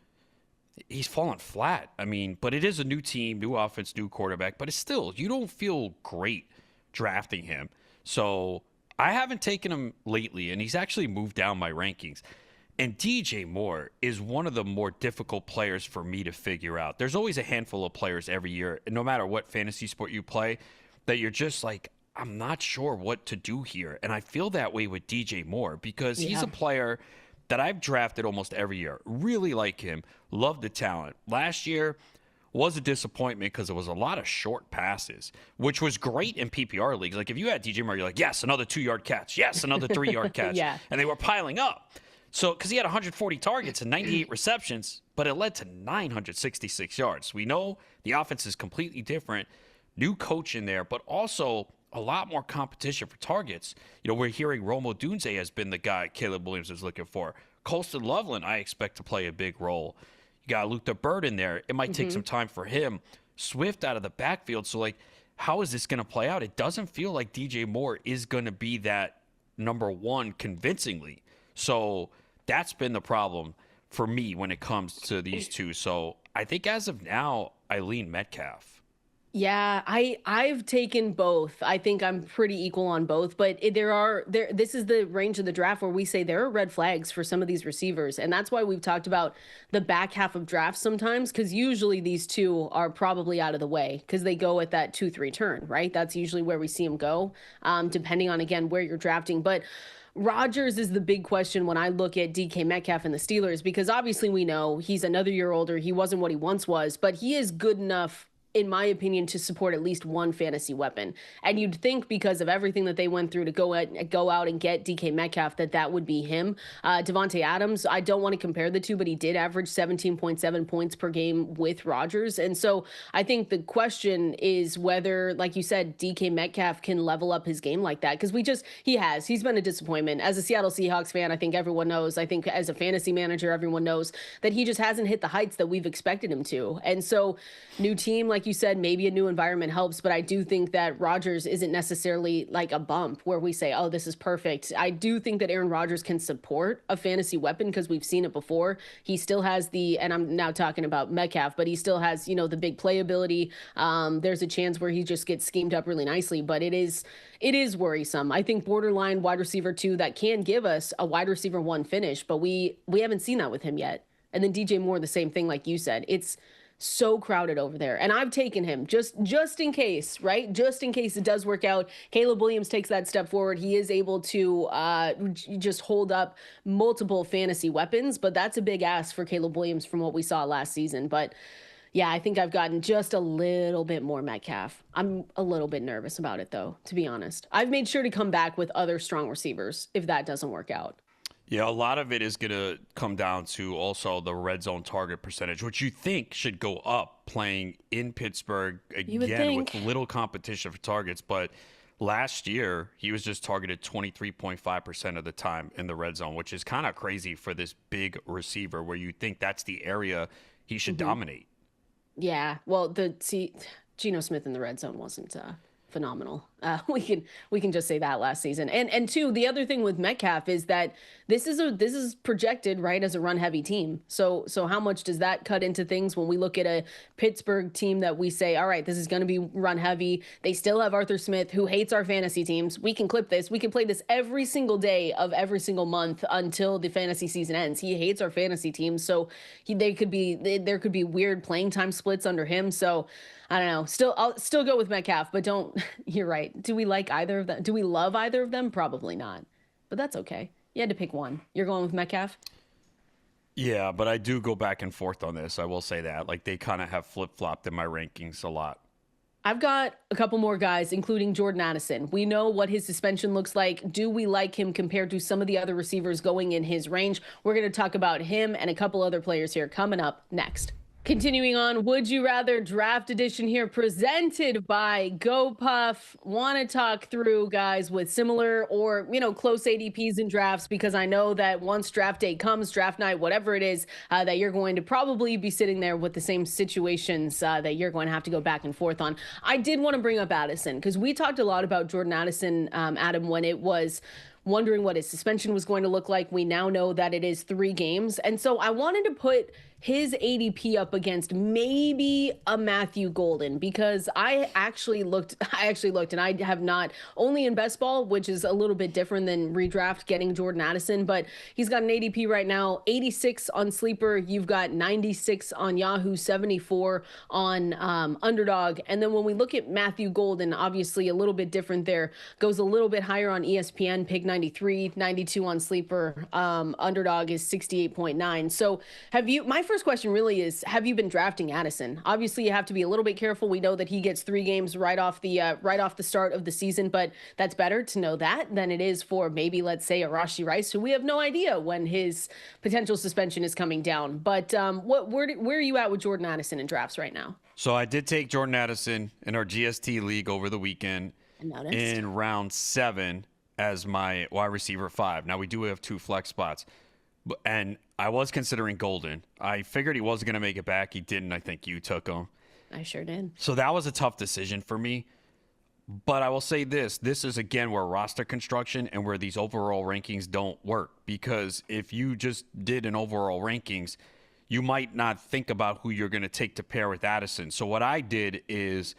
Speaker 2: He's fallen flat. I mean, but it is a new team, new offense, new quarterback. But it's still, you don't feel great drafting him. So I haven't taken him lately, and he's actually moved down my rankings. And DJ Moore is one of the more difficult players for me to figure out. There's always a handful of players every year, no matter what fantasy sport you play, that you're just like, I'm not sure what to do here. And I feel that way with DJ Moore because he's a player that I've drafted almost every year. Really like him. Love the talent. Last year was a disappointment because it was a lot of short passes, which was great in PPR leagues. Like if you had DJ Moore, you're like, yes, another 2-yard catch. Yes, another 3-yard catch. And they were piling up. So because he had 140 targets and 98 receptions, but it led to 966 yards. We know the offense is completely different. New coach in there, but also a lot more competition for targets. We're hearing Rome Odunze has been the guy Caleb Williams is looking for. Colston Loveland, I expect to play a big role. You got Luther Bird in there. It might take some time for him. Swift out of the backfield. So, how is this going to play out? It doesn't feel like DJ Moore is going to be that number one convincingly. So, that's been the problem for me when it comes to these two. So, I think as of now, I lean Metcalf.
Speaker 1: Yeah, I've taken both. I think I'm pretty equal on both, but this is the range of the draft where we say there are red flags for some of these receivers. And that's why we've talked about the back half of drafts sometimes, because usually these two are probably out of the way because they go at that 2-3 turn, right? That's usually where we see them go, depending on, again, where you're drafting. But Rodgers is the big question when I look at DK Metcalf and the Steelers, because obviously we know he's another year older. He wasn't what he once was, but he is good enough, in my opinion, to support at least one fantasy weapon. And you'd think because of everything that they went through to go out and get DK Metcalf, that would be him. Devontae Adams, I don't want to compare the two, but he did average 17.7 points per game with Rodgers. And so I think the question is whether, like you said, DK Metcalf can level up his game like that. Because he's been a disappointment. As a Seattle Seahawks fan, I think everyone knows, I think as a fantasy manager, everyone knows that he just hasn't hit the heights that we've expected him to. And so new team, like you said, maybe a new environment helps, but I do think that Rodgers isn't necessarily like a bump where we say, oh, this is perfect. I do think that Aaron Rodgers can support a fantasy weapon because we've seen it before. He still has and I'm now talking about Metcalf, but he still has, the big playability. There's a chance where he just gets schemed up really nicely, but it is worrisome. I think borderline wide receiver 2 that can give us a wide receiver 1 finish, but we haven't seen that with him yet. And then DJ Moore, the same thing, like you said. It's so crowded over there. And I've taken him just in case, right? Just in case it does work out. Caleb Williams takes that step forward. He is able to just hold up multiple fantasy weapons, but that's a big ask for Caleb Williams from what we saw last season. But yeah, I think I've gotten just a little bit more Metcalf. I'm a little bit nervous about it, though, to be honest. I've made sure to come back with other strong receivers if that doesn't work out.
Speaker 2: Yeah, a lot of it is going to come down to also the red zone target percentage, which you think should go up playing in Pittsburgh again with little competition for targets. But last year, he was just targeted 23.5% of the time in the red zone, which is kind of crazy for this big receiver where you think that's the area he should dominate.
Speaker 1: Yeah, well, Geno Smith in the red zone wasn't phenomenal. We can just say that last season. And two, the other thing with Metcalf is that this is projected, right, as a run heavy team. So how much does that cut into things when we look at a Pittsburgh team that we say, all right, this is going to be run heavy. They still have Arthur Smith, who hates our fantasy teams. We can clip this. We can play this every single day of every single month until the fantasy season ends. He hates our fantasy teams. So there could be weird playing time splits under him. So I don't know. I'll still go with Metcalf, but don't. You're right. Do we like either of them? Do we love either of them? Probably not. But that's okay. You had to pick one. You're going with Metcalf?
Speaker 2: Yeah, but I do go back and forth on this. I will say that. Like, they kind of have flip-flopped in my rankings a lot.
Speaker 1: I've got a couple more guys, including Jordan Addison. We know what his suspension looks like. Do we like him compared to some of the other receivers going in his range? We're going to talk about him and a couple other players here coming up next. Continuing on, Would You Rather Draft Edition here, presented by GoPuff. Want to talk through guys with similar or, close ADPs in drafts, because I know that once draft day comes, draft night, whatever it is, that you're going to probably be sitting there with the same situations that you're going to have to go back and forth on. I did want to bring up Addison, because we talked a lot about Jordan Addison, Adam, when it was wondering what his suspension was going to look like. We now know that it is 3 games. And so I wanted to put his ADP up against maybe a Matthew Golden, because I actually looked and I have not, only in best ball, which is a little bit different than redraft getting Jordan Addison, but he's got an ADP right now, 86 on Sleeper. You've got 96 on Yahoo, 74 on Underdog. And then when we look at Matthew Golden, obviously a little bit different there, goes a little bit higher on ESPN, pick 93, 92 on Sleeper. Underdog is 68.9. So my first question really is, have you been drafting Addison? Obviously, you have to be a little bit careful. We know that he gets 3 games right off the start of the season, but that's better to know that than it is for maybe, let's say, a Rashee Rice, who we have no idea when his potential suspension is coming down. But where are you at with Jordan Addison in drafts right now?
Speaker 2: So I did take Jordan Addison in our GST league over the weekend in round 7 as my wide receiver 5. Now, we do have 2 flex spots. And I was considering Golden. I figured he wasn't going to make it back. He didn't. I think you took him.
Speaker 1: I sure did.
Speaker 2: So that was a tough decision for me. But I will say this. This is, again, where roster construction and where these overall rankings don't work. Because if you just did an overall rankings, you might not think about who you're going to take to pair with Addison. So what I did is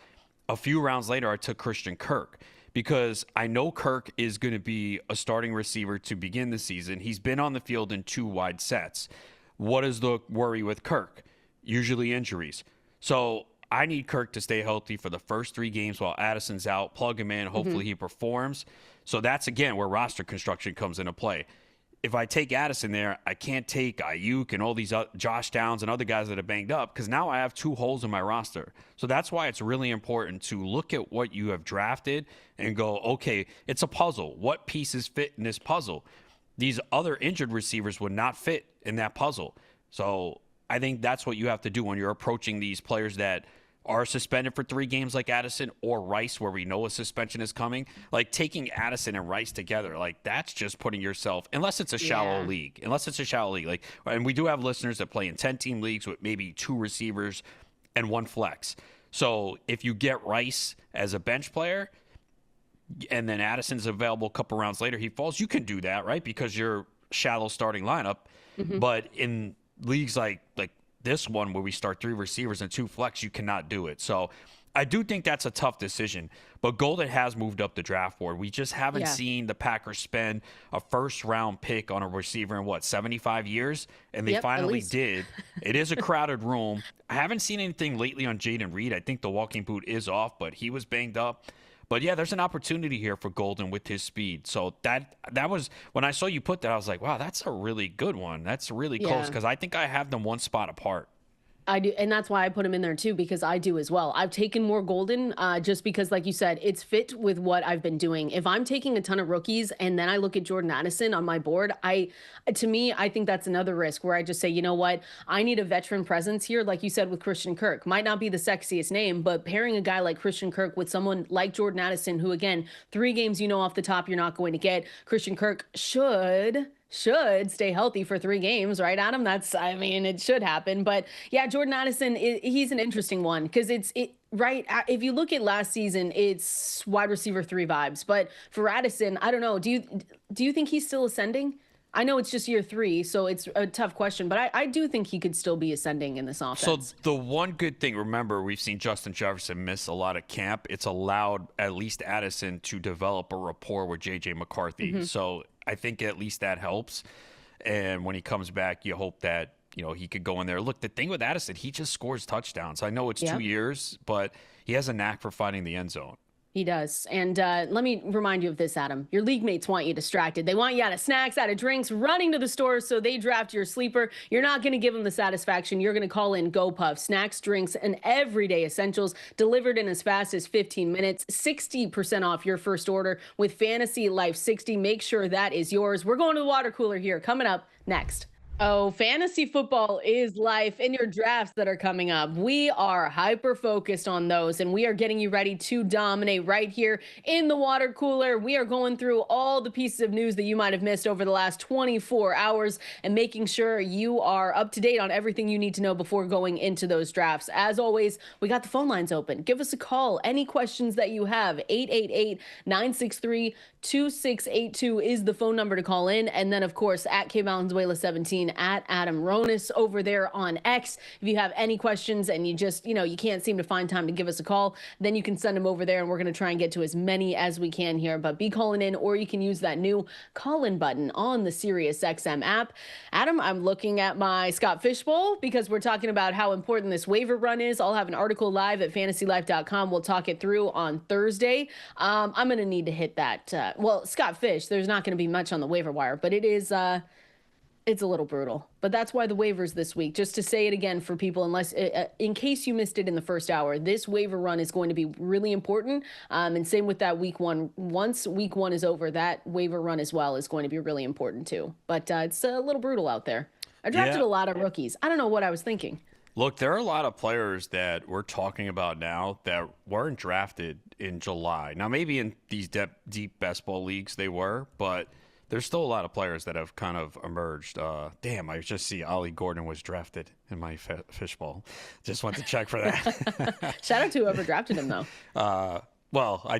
Speaker 2: a few rounds later, I took Christian Kirk, because I know Kirk is going to be a starting receiver to begin the season. He's been on the field in 2 wide sets. What is the worry with Kirk? Usually injuries. So I need Kirk to stay healthy for the first 3 games while Addison's out. Plug him in. Hopefully he performs. So that's, again, where roster construction comes into play. If I take Addison there, I can't take Ayuk and all these Josh Downs and other guys that are banged up, because now I have 2 holes in my roster. So that's why it's really important to look at what you have drafted and go, okay, it's a puzzle. What pieces fit in this puzzle? These other injured receivers would not fit in that puzzle. So I think that's what you have to do when you're approaching these players that are suspended for 3 games like Addison or Rice, where we know a suspension is coming. Like, taking Addison and Rice together, like, that's just putting yourself, unless it's a shallow league, like, and we do have listeners that play in 10-team leagues with maybe 2 receivers and 1 flex. So if you get Rice as a bench player and then Addison's available a couple rounds later, he falls, you can do that, right? Because you're shallow starting lineup. But in leagues like this one, where we start 3 receivers and 2 flex, you cannot do it. So I do think that's a tough decision. But Golden has moved up the draft board. We just haven't seen the Packers spend a first-round pick on a receiver in, 75 years? And they finally did. It is a crowded room. I haven't seen anything lately on Jaden Reed. I think the walking boot is off, but he was banged up. But yeah, there's an opportunity here for Golden with his speed. So that was, when I saw you put that, I was like, wow, that's a really good one. That's really close, because I think I have them 1 spot apart.
Speaker 1: I do, and that's why I put him in there too, because I do as well. I've taken more Golden just because, like you said, it's fit with what I've been doing. If I'm taking a ton of rookies and then I look at Jordan Addison on my board, I think that's another risk where I just say, you know what, I need a veteran presence here. Like you said with Christian Kirk, might not be the sexiest name, but pairing a guy like Christian Kirk with someone like Jordan Addison, who, again, 3 games, off the top, you're not going to get. Christian Kirk should should stay healthy for 3 games, right, Adam? I mean, it should happen. But yeah, Jordan Addison, he's an interesting one because right. If you look at last season, it's wide receiver 3 vibes. But for Addison, I don't know. Do you think he's still ascending? I know it's just year 3, so it's a tough question, but I do think he could still be ascending in this offense.
Speaker 2: So the one good thing, remember, we've seen Justin Jefferson miss a lot of camp. It's allowed at least Addison to develop a rapport with J.J. McCarthy. So I think at least that helps. And when he comes back, you hope that, he could go in there. Look, the thing with Addison, he just scores touchdowns. I know it's 2 years, but he has a knack for finding the end zone.
Speaker 1: He does. And let me remind you of this, Adam. Your league mates want you distracted. They want you out of snacks, out of drinks, running to the store, so they draft your sleeper. You're not going to give them the satisfaction. You're going to call in GoPuff. Snacks, drinks, and everyday essentials delivered in as fast as 15 minutes. 60% off your first order with Fantasy Life 60. Make sure that is yours. We're going to the water cooler here. Coming up next. Oh, fantasy football is life in your drafts that are coming up. We are hyper focused on those, and we are getting you ready to dominate right here in the water cooler. We are going through all the pieces of news that you might have missed over the last 24 hours and making sure you are up to date on everything you need to know before going into those drafts. As always, we got the phone lines open. Give us a call. Any questions that you have, 888-963-2682 is the phone number to call in. And then, of course, at Valenzuela 17 at Adam Ronis over there on X. If you have any questions and you just, you can't seem to find time to give us a call, then you can send them over there and we're going to try and get to as many as we can here. But be calling in, or you can use that new call-in button on the Sirius XM app. Adam, I'm looking at my Scott Fishbowl because we're talking about how important this waiver run is. I'll have an article live at fantasylife.com. We'll talk it through on Thursday. I'm going to need to hit that. Scott Fish, there's not going to be much on the waiver wire, but it is, it's a little brutal, but that's why the waivers this week, just to say it again for people, in case you missed it in the first hour, this waiver run is going to be really important. And same with that week 1. Once week 1 is over, that waiver run as well is going to be really important too. But it's a little brutal out there. I drafted a lot of rookies. I don't know what I was thinking.
Speaker 2: Look, there are a lot of players that we're talking about now that weren't drafted in July. Now, maybe in these deep best ball leagues they were, but there's still a lot of players that have kind of emerged. I just see Ollie Gordon was drafted in my fishbowl. Just want to check for that.
Speaker 1: Shout out to whoever drafted him, though.
Speaker 2: I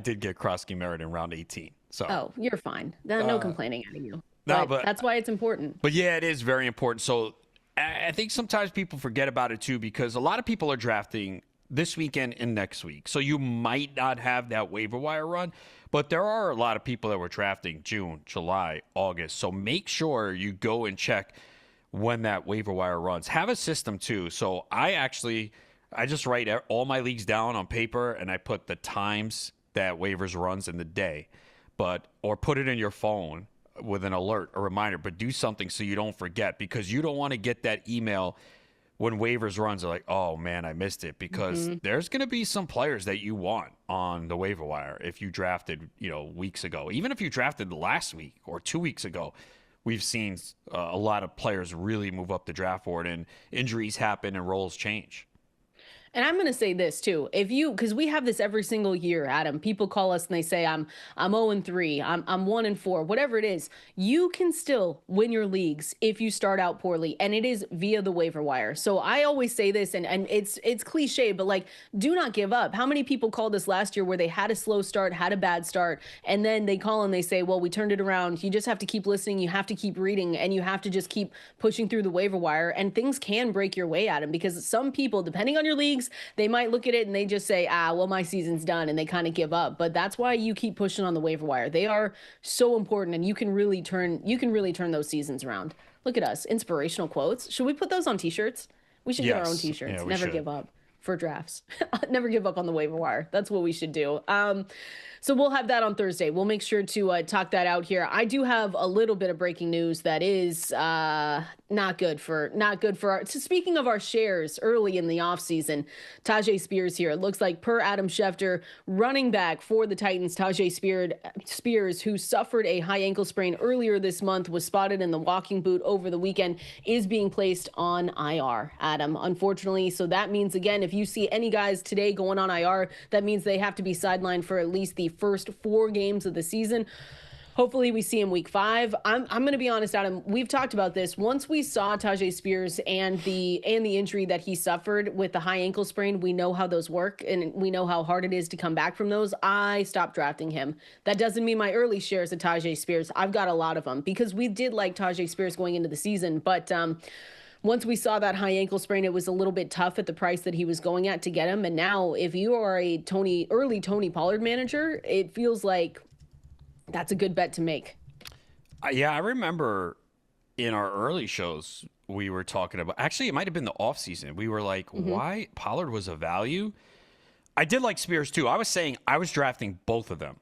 Speaker 2: did get Croskey-Merritt in round 18. So.
Speaker 1: Oh, you're fine. No complaining out of you.
Speaker 2: No,
Speaker 1: but that's why it's important.
Speaker 2: But yeah, it is very important. So I think sometimes people forget about it too, because a lot of people are drafting this weekend and next week. So you might not have that waiver wire run, but there are a lot of people that were drafting June, July, August. So make sure you go and check when that waiver wire runs. Have a system too. So I just write all my leagues down on paper and I put the times that waivers runs in the day, or put it in your phone with an alert, a reminder, but do something so you don't forget, because you don't want to get that email when waivers runs are like, oh man, I missed it, because there's going to be some players that you want on the waiver wire if you drafted, weeks ago. Even if you drafted last week or 2 weeks ago, we've seen a lot of players really move up the draft board, and injuries happen and roles change.
Speaker 1: And I'm going to say this too, because we have this every single year, Adam, people call us and they say, I'm 0-3, I'm 1-4, whatever it is. You can still win your leagues if you start out poorly, and it is via the waiver wire. So I always say this, and it's cliche, but do not give up. How many people called us last year where they had a slow start, had a bad start, and then they call and they say, well, we turned it around. You just have to keep listening. You have to keep reading, and you have to just keep pushing through the waiver wire, and things can break your way, Adam, because some people, depending on your leagues, they might look at it and they just say, my season's done, and they kind of give up. But that's why you keep pushing on the waiver wire. They are so important, and you can really turn those seasons around. Look at us, inspirational quotes. Should we put those on t-shirts? We should get our own t-shirts.
Speaker 2: Yeah,
Speaker 1: Never give up for drafts. Never give up on the waiver wire. That's what we should do. So we'll have that on Thursday. We'll make sure to talk that out here. I do have a little bit of breaking news that is not good for our. So speaking of our shares early in the offseason, Tyjae Spears here. It looks like, per Adam Schefter, running back for the Titans, Tyjae Spears, who suffered a high ankle sprain earlier this month, was spotted in the walking boot over the weekend, is being placed on IR, Adam, unfortunately. So that means, again, if you see any guys today going on IR, that means they have to be sidelined for at least the first 4 games of the season. Hopefully we see him week 5. I'm going to be honest, Adam. We've talked about this. Once we saw Tyjae Spears and the injury that he suffered with the high ankle sprain, we know how those work and we know how hard it is to come back from those. I stopped drafting him. That doesn't mean my early shares of Tyjae Spears. I've got a lot of them because we did like Tyjae Spears going into the season, but once we saw that high ankle sprain, it was a little bit tough at the price that he was going at to get him. And now if you are a early Tony Pollard manager, it feels like that's a good bet to make.
Speaker 2: Yeah, I remember in our early shows, we were talking about, actually, it might have been the offseason. We were like, why Pollard was a value? I did like Spears too. I was saying I was drafting both of them.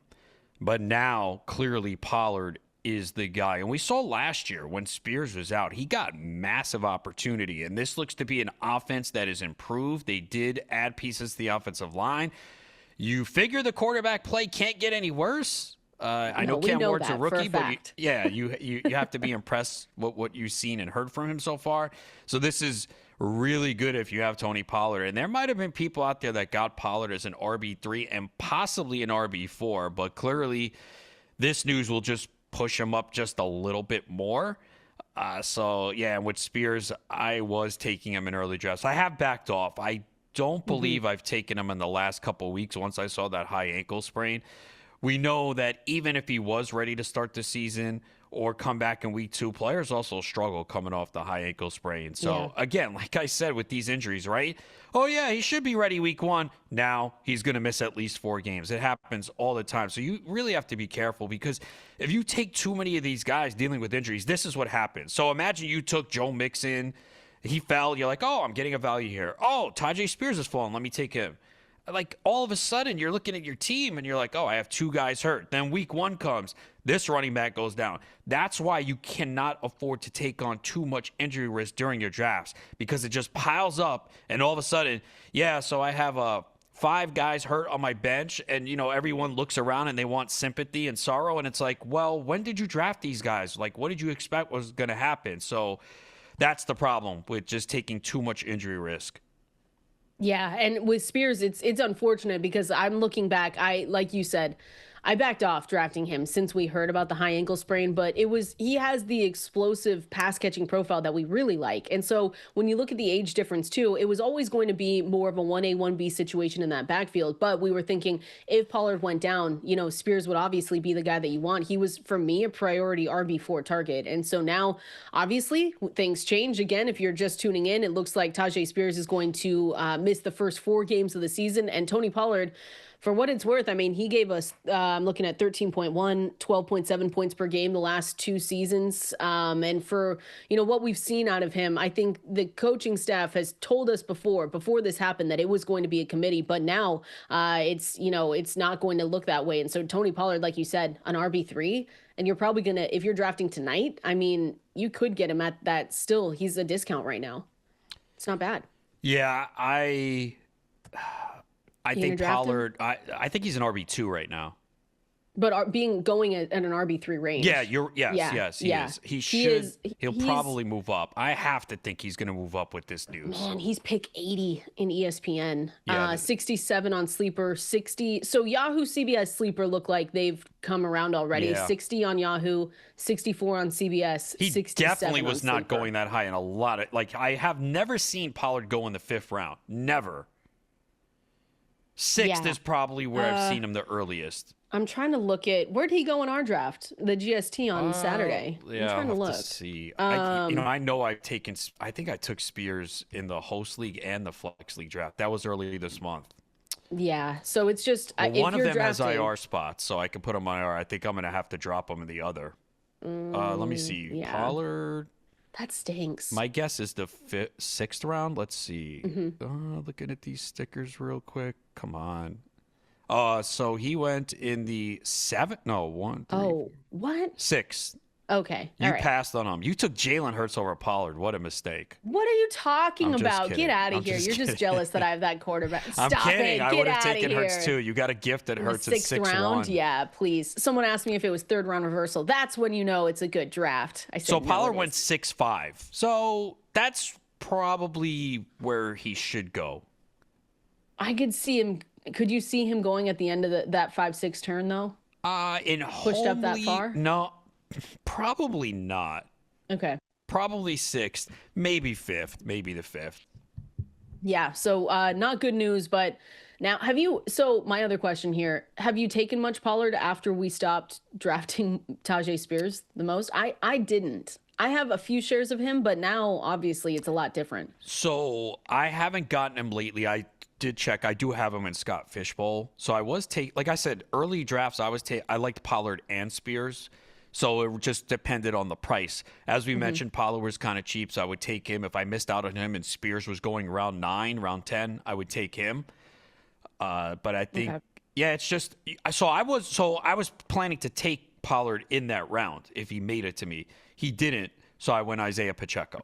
Speaker 2: But now, clearly, Pollard is the guy. And we saw last year when Spears was out, he got massive opportunity. And this looks to be an offense that is improved. They did add pieces to the offensive line. You figure the quarterback play can't get any worse. I know Cam Ward's a rookie, but you have to be impressed with what you've seen and heard from him so far. So this is really good if you have Tony Pollard. And there might have been people out there that got Pollard as an RB3 and possibly an RB4, but clearly this news will just push him up just a little bit more. So, yeah, and with Spears, I was taking him in early drafts. I have backed off. I don't believe I've taken him in the last couple of weeks once I saw that high ankle sprain. We know that even if he was ready to start the season or come back in week 2, players also struggle coming off the high ankle sprain. So, again, like I said, with these injuries, right? Oh, yeah, he should be ready week 1. Now he's going to miss at least 4 games. It happens all the time. So you really have to be careful because if you take too many of these guys dealing with injuries, this is what happens. So imagine you took Joe Mixon. He fell. You're like, oh, I'm getting a value here. Oh, Tyjae Spears has fallen. Let me take him. Like, all of a sudden, you're looking at your team and you're like, oh, I have 2 guys hurt. Then week 1 comes. This running back goes down. That's why you cannot afford to take on too much injury risk during your drafts because it just piles up. And all of a sudden, so I have 5 guys hurt on my bench. And, everyone looks around and they want sympathy and sorrow. And it's like, well, when did you draft these guys? Like, what did you expect was going to happen? So that's the problem with just taking too much injury risk.
Speaker 1: Yeah, and with Spears, it's unfortunate because I'm looking back. Like you said, I backed off drafting him since we heard about the high ankle sprain, but he has the explosive pass catching profile that we really like. And so when you look at the age difference too, it was always going to be more of a 1A, 1B situation in that backfield. But we were thinking if Pollard went down, Spears would obviously be the guy that you want. He was, for me, a priority RB4 target. And so now, obviously, things change again. If you're just tuning in, it looks like Tyjae Spears is going to miss the first 4 games of the season. And Tony Pollard, for what it's worth, I mean, he gave us, I'm looking at 13.1, 12.7 points per game the last 2 seasons. And for, what we've seen out of him, I think the coaching staff has told us before this happened, that it was going to be a committee. But now it's not going to look that way. And so Tony Pollard, like you said, an RB3, and you're probably going to, if you're drafting tonight, I mean, you could get him at that still. He's a discount right now. It's not bad.
Speaker 2: Yeah, I think Pollard, I think he's an RB2 right now.
Speaker 1: But going at an RB3 range.
Speaker 2: Yeah, yes, he is. He'll probably move up. I have to think he's going to move up with this news.
Speaker 1: Man, he's pick 80 in ESPN. 67 on Sleeper, 60. So Yahoo CBS Sleeper look like they've come around already. Yeah. 60 on Yahoo, 64 on CBS.
Speaker 2: He definitely was not going that high in a lot of, I have never seen Pollard go in the 5th round. Never. 6th is probably where I've seen him the earliest.
Speaker 1: I'm trying to look at, where'd he go in our draft? The GST on Saturday.
Speaker 2: Yeah, I'm trying to look. To see. I know I think I took Spears in the host league and the flex league draft. That was early this month.
Speaker 1: Yeah, so it's just
Speaker 2: one of them has IR spots, so I can put him on IR. I think I'm going to have to drop him in the other. Let me see. Yeah. Pollard.
Speaker 1: That stinks.
Speaker 2: My guess is the 6th round. Let's see. Looking at these stickers real quick. Come on. So he went in the 7th. No, 1, 3.
Speaker 1: Oh, what?
Speaker 2: 6th.
Speaker 1: Okay.
Speaker 2: You passed on him. You took Jalen Hurts over Pollard. What a mistake.
Speaker 1: What are you talking about? Get out of here. You're just jealous that I have that quarterback. Stop
Speaker 2: I'm kidding.
Speaker 1: It.
Speaker 2: I would have taken Hurts too. You got a gift at Hurts at 6th round.
Speaker 1: Yeah, please. Someone asked me if it was 3rd round reversal. That's when you know it's a good draft. I said,
Speaker 2: so Pollard went 6'5". So that's probably where he should go.
Speaker 1: I could see him. Could you see him going at the end of that 5-6 turn though?
Speaker 2: In
Speaker 1: Pushed up that far?
Speaker 2: No, probably not.
Speaker 1: Okay.
Speaker 2: Probably 6th, maybe 5th, maybe the 5th.
Speaker 1: Yeah, so not good news, but now so my other question here, have you taken much Pollard after we stopped drafting Tyjae Spears the most? I didn't. I have a few shares of him, but now obviously it's a lot different.
Speaker 2: So I haven't gotten him lately. I did check. I do have him in Scott Fishbowl. So I was like I said, early drafts, I liked Pollard and Spears. So it just depended on the price. As we mentioned, Pollard was kind of cheap, so I would take him. If I missed out on him and Spears was going round 9, round 10, I would take him. But I think, yeah, it's just so I was planning to take Pollard in that round if he made it to me. He didn't, so I went Isaiah Pacheco.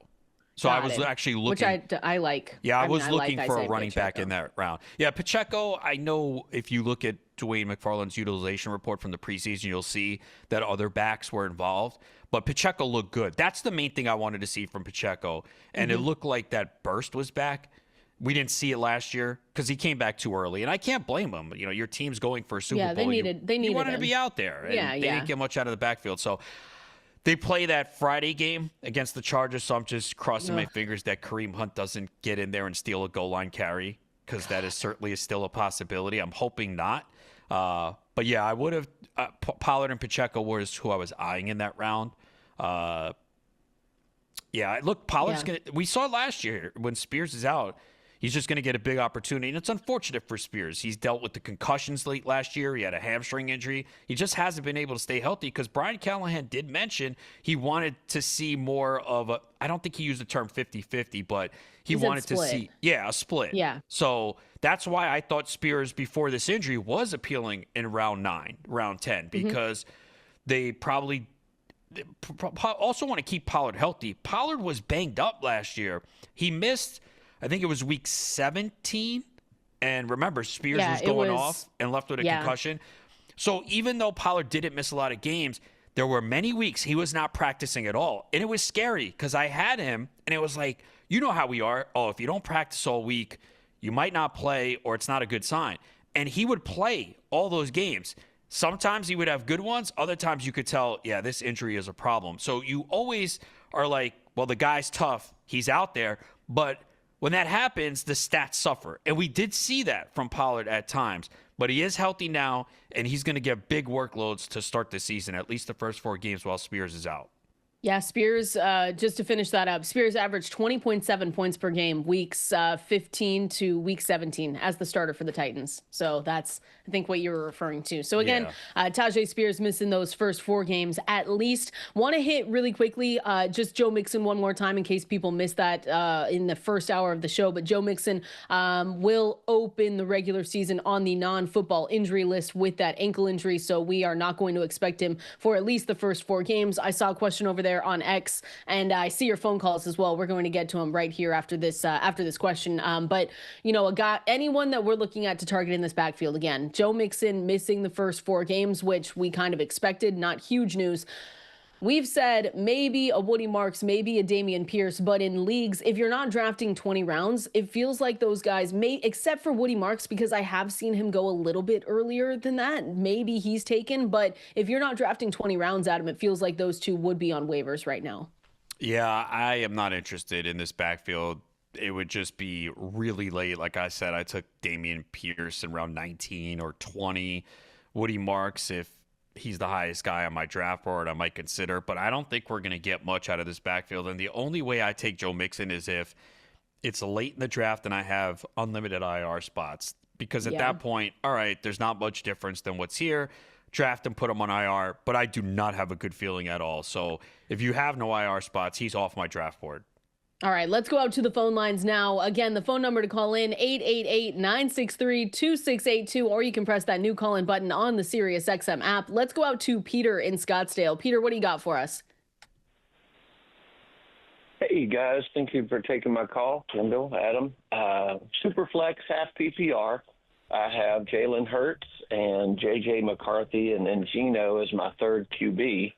Speaker 2: So I was actually looking,
Speaker 1: which I like.
Speaker 2: Yeah, I was looking
Speaker 1: like
Speaker 2: for
Speaker 1: Isaiah
Speaker 2: a running
Speaker 1: Pacheco
Speaker 2: back in that round. Yeah, Pacheco, I know if you look at Dwayne McFarland's utilization report from the preseason, you'll see that other backs were involved. But Pacheco looked good. That's the main thing I wanted to see from Pacheco. And it looked like that burst was back. We didn't see it last year because he came back too early. And I can't blame him. You know, your team's going for a Super Bowl.
Speaker 1: They needed
Speaker 2: you wanted
Speaker 1: him
Speaker 2: to be out there. And they didn't get much out of the backfield. So they play that Friday game against the Chargers, so I'm just crossing my fingers that Kareem Hunt doesn't get in there and steal a goal line carry, because that is certainly still a possibility. I'm hoping not. But yeah, I would have Pollard and Pacheco was who I was eyeing in that round. Yeah, look, Pollard's gonna. We saw last year when Spears is out, he's just going to get a big opportunity. And it's unfortunate for Spears. He's dealt with the concussions late last year. He had a hamstring injury. He just hasn't been able to stay healthy because Brian Callahan did mention he wanted to see more of a, I don't think he used the term 50-50, but he wanted to see, a split.
Speaker 1: Yeah.
Speaker 2: So that's why I thought Spears before this injury was appealing in round 9, round 10, because they probably also want to keep Pollard healthy. Pollard was banged up last year. He missed, I think it was week 17. And remember, Spears was going off and left with a concussion. So even though Pollard didn't miss a lot of games, there were many weeks he was not practicing at all. And it was scary because I had him and it was like, you know how we are. Oh, if you don't practice all week, you might not play or it's not a good sign. And he would play all those games. Sometimes he would have good ones. Other times you could tell, yeah, this injury is a problem. So you always are like, well, the guy's tough. He's out there. But when that happens, the stats suffer. And we did see that from Pollard at times. But he is healthy now, and he's going to get big workloads to start the season, at least the first 4 games while Spears is out.
Speaker 1: Yeah, Spears, just to finish that up, Spears averaged 20.7 points per game, weeks 15 to week 17 as the starter for the Titans. So that's, I think, what you were referring to. So again, Tyjae Spears missing those first 4 games at least. Want to hit really quickly, just Joe Mixon one more time in case people missed that in the first hour of the show. But Joe Mixon will open the regular season on the non-football injury list with that ankle injury. So we are not going to expect him for at least the first 4 games. I saw a question over there on X, and I see your phone calls as well. We're going to get to them right here after this question. But you know, anyone that we're looking at to target in this backfield, again, Joe Mixon missing the first 4 games, which we kind of expected, not huge news. We've said maybe a Woody Marks, maybe a Dameon Pierce, but in leagues, if you're not drafting 20 rounds, it feels like those guys may, except for Woody Marks, because I have seen him go a little bit earlier than that. Maybe he's taken, but if you're not drafting 20 rounds, Adam, it feels like those 2 would be on waivers right now.
Speaker 2: Yeah, I am not interested in this backfield. It would just be really late. Like I said, I took Dameon Pierce in round 19 or 20. Woody Marks, if he's the highest guy on my draft board, I might consider, but I don't think we're going to get much out of this backfield. And the only way I take Joe Mixon is if it's late in the draft and I have unlimited IR spots, because at that point, all right, there's not much difference than what's here. Draft and put him on IR, but I do not have a good feeling at all. So if you have no IR spots, he's off my draft board.
Speaker 1: All right, let's go out to the phone lines now. Again, the phone number to call in, 888-963-2682, or you can press that new call-in button on the Sirius XM app. Let's go out to Peter in Scottsdale. Peter, what do you got for us?
Speaker 3: Hey, guys. Thank you for taking my call. Kendall, Adam. Superflex, half PPR. I have Jalen Hurts and J.J. McCarthy, and then Geno as my third QB.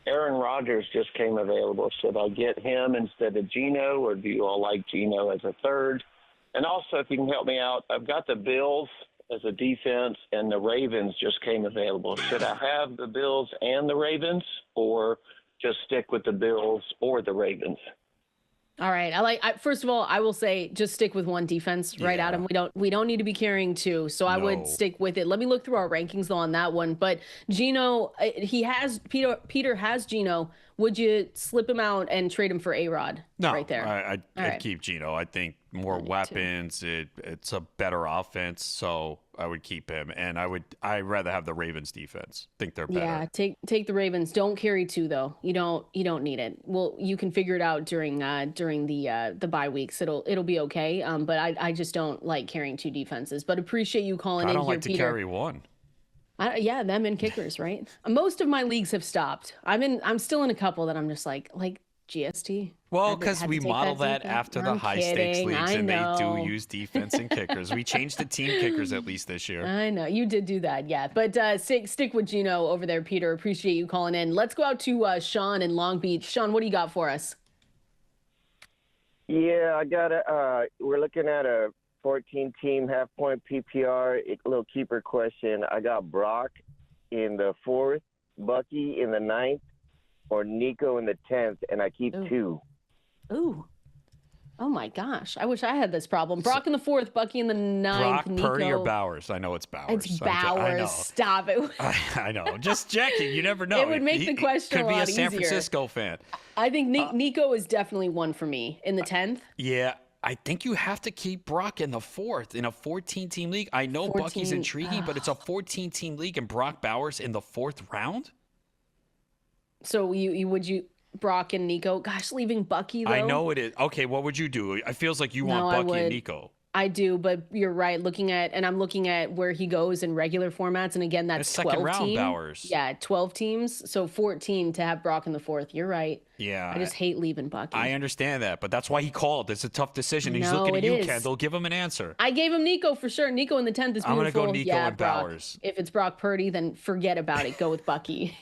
Speaker 3: Aaron Rodgers just came available. Should I get him instead of Geno, or do you all like Geno as a third? And also, if you can help me out, I've got the Bills as a defense, and the Ravens just came available. Should I have the Bills and the Ravens, or just stick with the Bills or the Ravens?
Speaker 1: All right. First of all, I will say just stick with one defense, right,
Speaker 2: Yeah.
Speaker 1: Adam? We don't need to be carrying two. So I would
Speaker 2: No.
Speaker 1: stick with it. Let me look through our rankings though on that one. But Geno, Peter has Geno. Would you slip him out and trade him for A-Rod?
Speaker 2: No,
Speaker 1: right there.
Speaker 2: I'd
Speaker 1: right.
Speaker 2: keep Geno. I think more weapons. It's a better offense, so I would keep him. And I'd rather have the Ravens defense. Think they're better.
Speaker 1: Yeah, take the Ravens. Don't carry two though. You don't need it. Well, you can figure it out during the bye weeks. It'll be okay. But I just don't like carrying two defenses. But appreciate you calling in here, Peter.
Speaker 2: I don't like to carry one.
Speaker 1: Yeah, them and kickers, right? Most of my leagues have stopped. I'm still in a couple that I'm just like GST.
Speaker 2: Well, because we model that after the high stakes leagues, and they do use defense and kickers. We changed the team kickers at least this year.
Speaker 1: I know you did do that, yeah. But stick with Geno over there, Peter. Appreciate you calling in. Let's go out to Sean in Long Beach. Sean, what do you got for us?
Speaker 4: Yeah, I got we're looking at a 14-team half-point PPR. A little keeper question. I got Brock in the 4th, Bucky in the 9th, or Nico in the 10th, and I keep two.
Speaker 1: Ooh. Oh, my gosh. I wish I had this problem. Brock in the 4th, Bucky in the 9th,
Speaker 2: Brock,
Speaker 1: Nico.
Speaker 2: Purdy, or Bowers? I know it's Bowers.
Speaker 1: It's Bowers.
Speaker 2: I know.
Speaker 1: Stop it.
Speaker 2: I know. Just checking. You never know.
Speaker 1: It would make the question
Speaker 2: could
Speaker 1: a lot
Speaker 2: be a San
Speaker 1: easier.
Speaker 2: Francisco fan.
Speaker 1: I think Nico is definitely one for me in the 10th.
Speaker 2: Yeah. I think you have to keep Brock in the 4th in a 14-team league. I know
Speaker 1: 14,
Speaker 2: Bucky's intriguing, but it's a 14-team league and Brock Bowers in the 4th round?
Speaker 1: So would you Brock and Nico? Gosh, leaving Bucky though.
Speaker 2: I know it is. Okay, what would you do? It feels like you want Bucky and Nico.
Speaker 1: I do, but you're right. I'm looking at where he goes in regular formats, and again, that's 12
Speaker 2: second round
Speaker 1: teams.
Speaker 2: Bowers.
Speaker 1: Yeah, 12 teams, so 14 to have Brock in the 4th. You're right.
Speaker 2: Yeah,
Speaker 1: I just hate leaving Bucky.
Speaker 2: I understand that, but that's why he called. It's a tough decision. He's looking at you, Kendall. Give him an answer.
Speaker 1: I gave him Nico for sure. Nico in the 10th is beautiful.
Speaker 2: I'm gonna go Nico and
Speaker 1: Brock.
Speaker 2: Bowers.
Speaker 1: If it's Brock Purdy, then forget about it. Go with Bucky.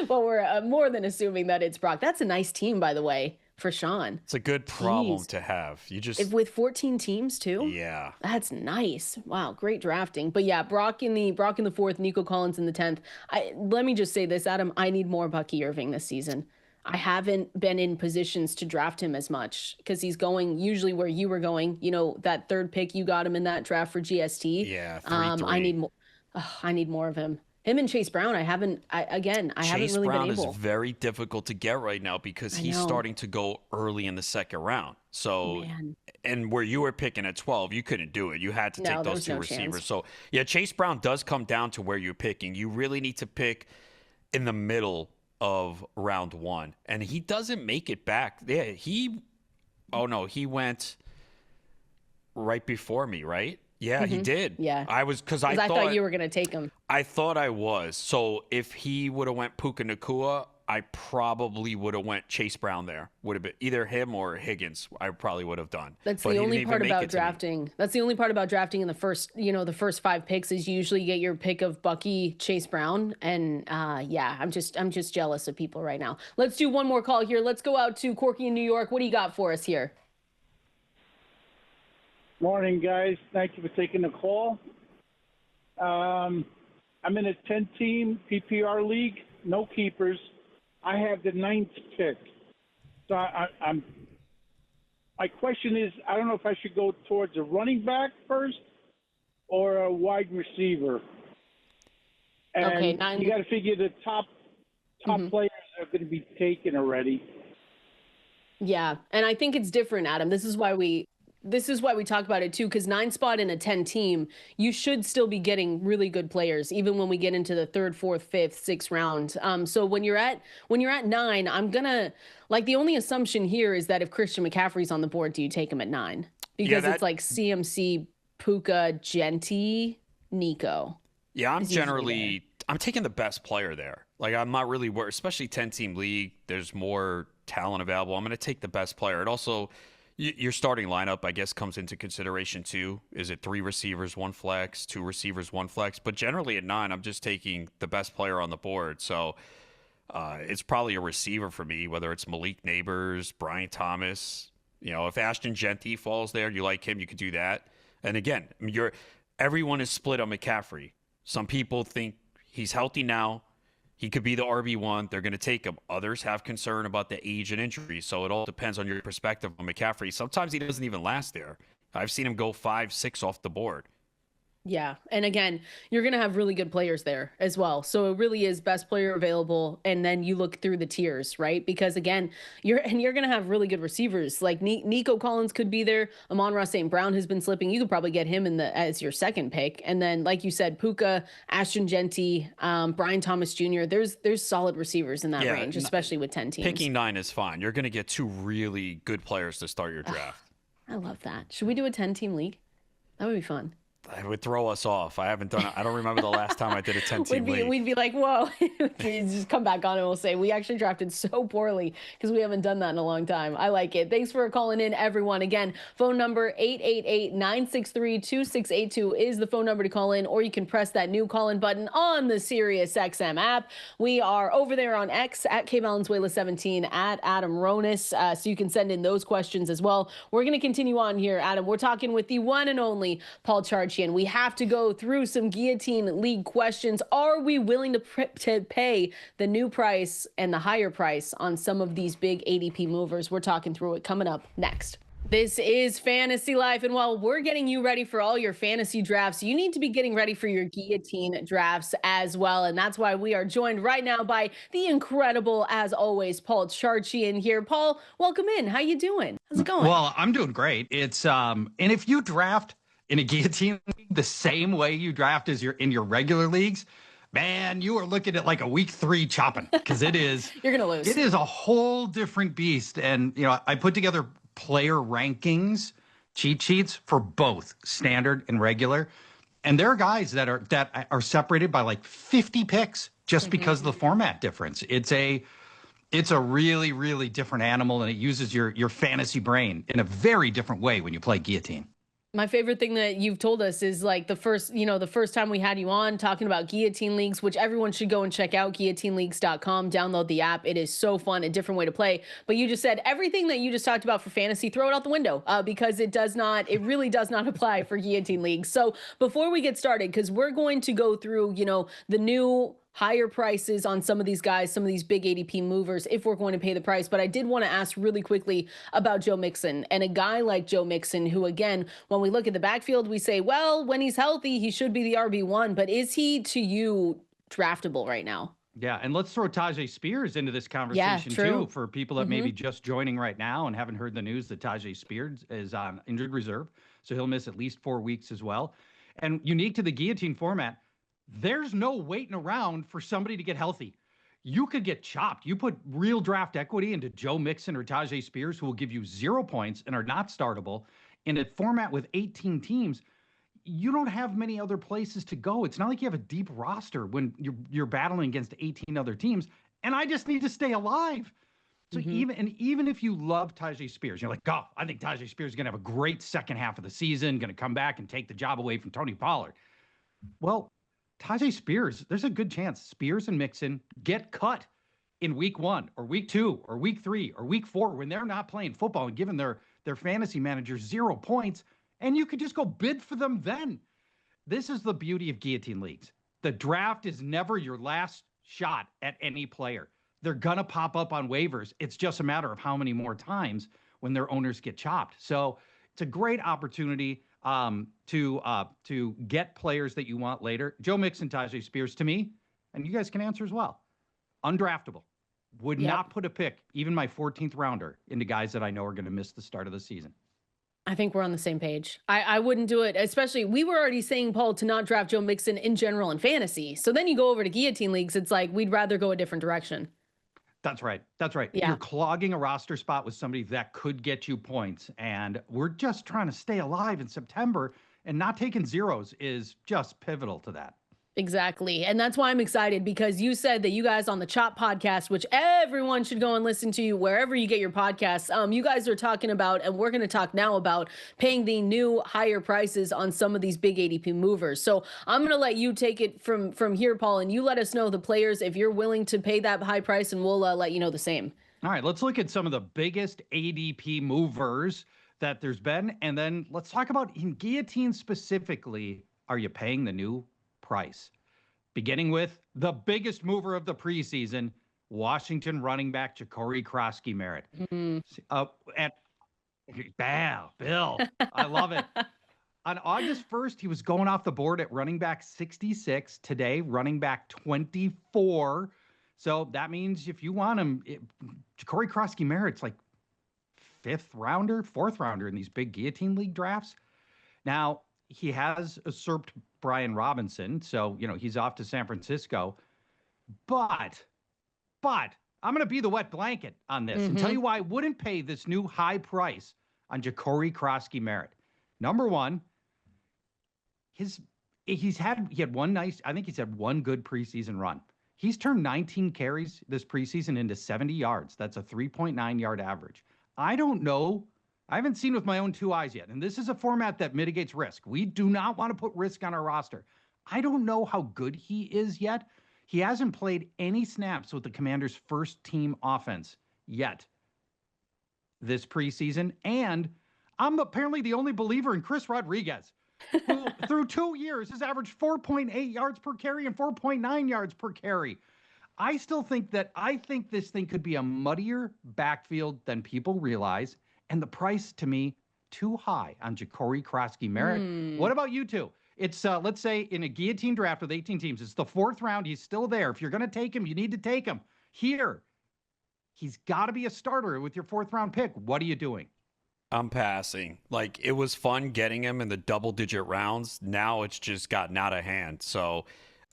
Speaker 1: Well, we're more than assuming that it's Brock. That's a nice team, by the way. For Sean.
Speaker 2: It's a good problem to have. You just
Speaker 1: with 14 teams too?
Speaker 2: Yeah.
Speaker 1: That's nice. Wow, great drafting. But yeah, Brock in the 4th, Nico Collins in the 10th. Let me just say this, Adam, I need more Bucky Irving this season. I haven't been in positions to draft him as much because he's going usually where you were going. You know, that 3rd pick, you got him in that draft for GST.
Speaker 2: Yeah, 3-3.
Speaker 1: I need more. I need more of him. Him and Chase Brown, I haven't really been able.
Speaker 2: Chase Brown is very difficult to get right now because he's starting to go early in the 2nd round. So, and where you were picking at 12, you couldn't do it. You had to take those two receivers.
Speaker 1: Chance.
Speaker 2: So, yeah, Chase Brown does come down to where you're picking. You really need to pick in the middle of round 1. And he doesn't make it back. Yeah, he went right before me, right? Yeah, he did.
Speaker 1: Yeah.
Speaker 2: I thought
Speaker 1: you were going to take him.
Speaker 2: I thought I was. So if he would have went Puka Nacua, I probably would have went Chase Brown there. Would have been either him or Higgins. I probably would have done.
Speaker 1: That's the only part about drafting. That's the only part about drafting in the first 5 picks is you usually get your pick of Bucky, Chase Brown, and I'm just jealous of people right now. Let's do one more call here. Let's go out to Corky in New York. What do you got for us here?
Speaker 5: Morning, guys. Thank you for taking the call. I'm in a 10-team PPR league, no keepers. I have the 9th pick. So my question is, I don't know if I should go towards a running back first or a wide receiver. And you got to figure the top players are going to be taken already.
Speaker 1: Yeah, and I think it's different, Adam. This is why we talk about it too, because 9 spot in a 10 team, you should still be getting really good players, even when we get into the 3rd, 4th, 5th, 6th round. So when you're at 9, I'm gonna the only assumption here is that if Christian McCaffrey's on the board, do you take him at 9? Because it's like CMC, Puka, Genti, Nico.
Speaker 2: Yeah, I'm taking the best player there. Like I'm not really worried, especially 10-team league. There's more talent available. I'm going to take the best player. It also your starting lineup, I guess, comes into consideration too. Is it 3 receivers, 1 flex, 2 receivers, 1 flex? But generally at 9, I'm just taking the best player on the board. So it's probably a receiver for me, whether it's Malik Neighbors, Brian Thomas. You know, if Ashton Genti falls there, you like him, you could do that. And again, everyone is split on McCaffrey. Some people think he's healthy now. He could be the RB1. They're going to take him. Others have concern about the age and injury. So it all depends on your perspective on McCaffrey. Sometimes he doesn't even last there. I've seen him go 5, 6 off the board.
Speaker 1: Yeah. And again, you're going to have really good players there as well. So it really is best player available. And then you look through the tiers, right? Because again, you're going to have really good receivers. Like Nico Collins could be there. Amon-Ra St. Brown has been slipping. You could probably get him as your second pick. And then, like you said, Puka, Ashton Genty, Brian Thomas Jr. There's solid receivers in that range, especially with 10 teams.
Speaker 2: Picking 9 is fine. You're going to get 2 really good players to start your draft.
Speaker 1: I love that. Should we do a 10-team league? That would be fun.
Speaker 2: It would throw us off. I haven't done it. I don't remember the last time I did a 10-team league.
Speaker 1: We'd be like, whoa. We just come back on and we'll say, we actually drafted so poorly because we haven't done that in a long time. I like it. Thanks for calling in, everyone. Again, phone number 888-963-2682 is the phone number to call in, or you can press that new call-in button on the Sirius XM app. We are over there on X at Valenzuela17, at Adam Ronis, so you can send in those questions as well. We're going to continue on here, Adam. We're talking with the one and only Paul Charchian. We have to go through some Guillotine League questions. Are we willing to pay the new price and the higher price on some of these big ADP movers? We're talking through it coming up next. This is Fantasy Life, and while we're getting you ready for all your fantasy drafts, you need to be getting ready for your Guillotine drafts as well, and that's why we are joined right now by the incredible, as always, Paul Charchian here. Paul, welcome in. How you doing? How's it going?
Speaker 6: Well, I'm doing great. It's and if you draft in a Guillotine league the same way you draft as in your regular leagues, man, you are looking at like a week 3 chopping, because it is
Speaker 1: you're gonna lose.
Speaker 6: It is a whole different beast. And I put together player rankings cheat sheets for both standard and regular, and there are guys that are separated by like 50 picks just because of the format difference. It's a really, really different animal, and it uses your fantasy brain in a very different way when you play Guillotine.
Speaker 1: My favorite thing that you've told us is like the first time we had you on talking about Guillotine Leagues, which everyone should go and check out, guillotineleagues.com, download the app. It is so fun, a different way to play. But you just said everything that you just talked about for fantasy, throw it out the window because it really does not apply for Guillotine Leagues. So before we get started, because we're going to go through, the new higher prices on some of these guys, some of these big ADP movers, if we're going to pay the price. But I did want to ask really quickly about Joe Mixon, and a guy like Joe Mixon, who, again, when we look at the backfield, we say, well, when he's healthy, he should be the RB1, but is he, to you, draftable right now?
Speaker 6: Yeah, and let's throw Tyjae Spears into this conversation too, for people that may be just joining right now and haven't heard the news that Tyjae Spears is on injured reserve, so he'll miss at least 4 weeks as well. And unique to the Guillotine format, there's no waiting around for somebody to get healthy. You could get chopped. You put real draft equity into Joe Mixon or Tyjae Spears, who will give you 0 points and are not startable. In a format with 18 teams, you don't have many other places to go. It's not like you have a deep roster when you're battling against 18 other teams. And I just need to stay alive. So even if you love Tyjae Spears, you're like, oh, I think Tyjae Spears is going to have a great second half of the season, going to come back and take the job away from Tony Pollard. Well, Tyjae Spears, there's a good chance Spears and Mixon get cut in week 1 or week 2 or week 3 or week 4 when they're not playing football and giving their fantasy managers 0 points, and you could just go bid for them then. This is the beauty of Guillotine Leagues. The draft is never your last shot at any player. They're going to pop up on waivers. It's just a matter of how many more times when their owners get chopped. So it's a great opportunity to get players that you want later. Joe Mixon, Tyjae Spears, to me, and you guys can answer as well, undraftable. Would not put a pick, even my 14th rounder, into guys that I know are going to miss the start of the season.
Speaker 1: I think we're on the same page. I wouldn't do it, especially we were already saying, Paul, to not draft Joe Mixon in general in fantasy. So then you go over to Guillotine Leagues, it's like we'd rather go a different direction.
Speaker 6: That's right.
Speaker 1: Yeah.
Speaker 6: You're clogging a roster spot with somebody that could get you points. And we're just trying to stay alive in September, and not taking zeros is just pivotal to that.
Speaker 1: Exactly. And that's why I'm excited, because you said that you guys on the Chop podcast, which everyone should go and listen to wherever you get your podcasts, you guys are talking about, and we're going to talk now about paying the new higher prices on some of these big ADP movers. So I'm going to let you take it from here, Paul, and you let us know the players if you're willing to pay that high price, and we'll let you know the same.
Speaker 6: All right, let's look at some of the biggest ADP movers that there's been, and then let's talk about in Guillotine specifically, are you paying the new price? Beginning with the biggest mover of the preseason, Washington running back Jakobi Croskey-Merritt. Bill, I love it. On August 1st, he was going off the board at running back 66. Today, running back 24. So that means if you want him, Jakobi Croskey-Merritt's like fourth rounder in these big Guillotine League drafts. Now, he has usurped Brian Robinson, so, he's off to San Francisco. But I'm going to be the wet blanket on this and tell you why I wouldn't pay this new high price on Jakobi Croskey-Merritt. Number one, he had one good preseason run. He's turned 19 carries this preseason into 70 yards. That's a 3.9 yard average. I don't know. I haven't seen with my own two eyes yet. And this is a format that mitigates risk. We do not want to put risk on our roster. I don't know how good he is yet. He hasn't played any snaps with the Commanders' first team offense yet this preseason. And I'm apparently the only believer in Chris Rodriguez, who through 2 years has averaged 4.8 yards per carry and 4.9 yards per carry. I think this thing could be a muddier backfield than people realize. And the price, to me, too high on Jakobi Croskey-Merritt. What about you two? It's, let's say, in a guillotine draft with 18 teams, it's the fourth round. He's still there. If you're going to take him, you need to take him. Here, he's got to be a starter with your fourth round pick. What are you doing?
Speaker 2: I'm passing. Like, it was fun getting him in the double-digit rounds. Now it's just gotten out of hand. So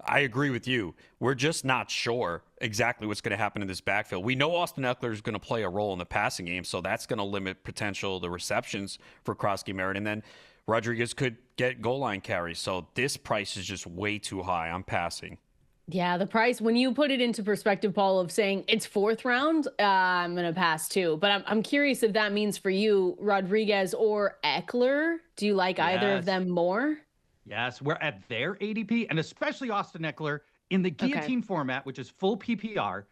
Speaker 2: I agree with you. We're just not sure exactly what's going to happen in this backfield. We know Austin Ekeler is going to play a role in the passing game, so that's going to limit the receptions for Croskey-Merritt. And then Rodriguez could get goal line carries. So this price is just way too high. I'm passing.
Speaker 1: Yeah, the price, when you put it into perspective, Paul, of saying it's fourth round, I'm going to pass too. But I'm curious if that means for you, Rodriguez or Ekeler. Do you like either of them more?
Speaker 6: Yes, we're at their ADP, and especially Austin Ekeler in the guillotine format, which is full PPR.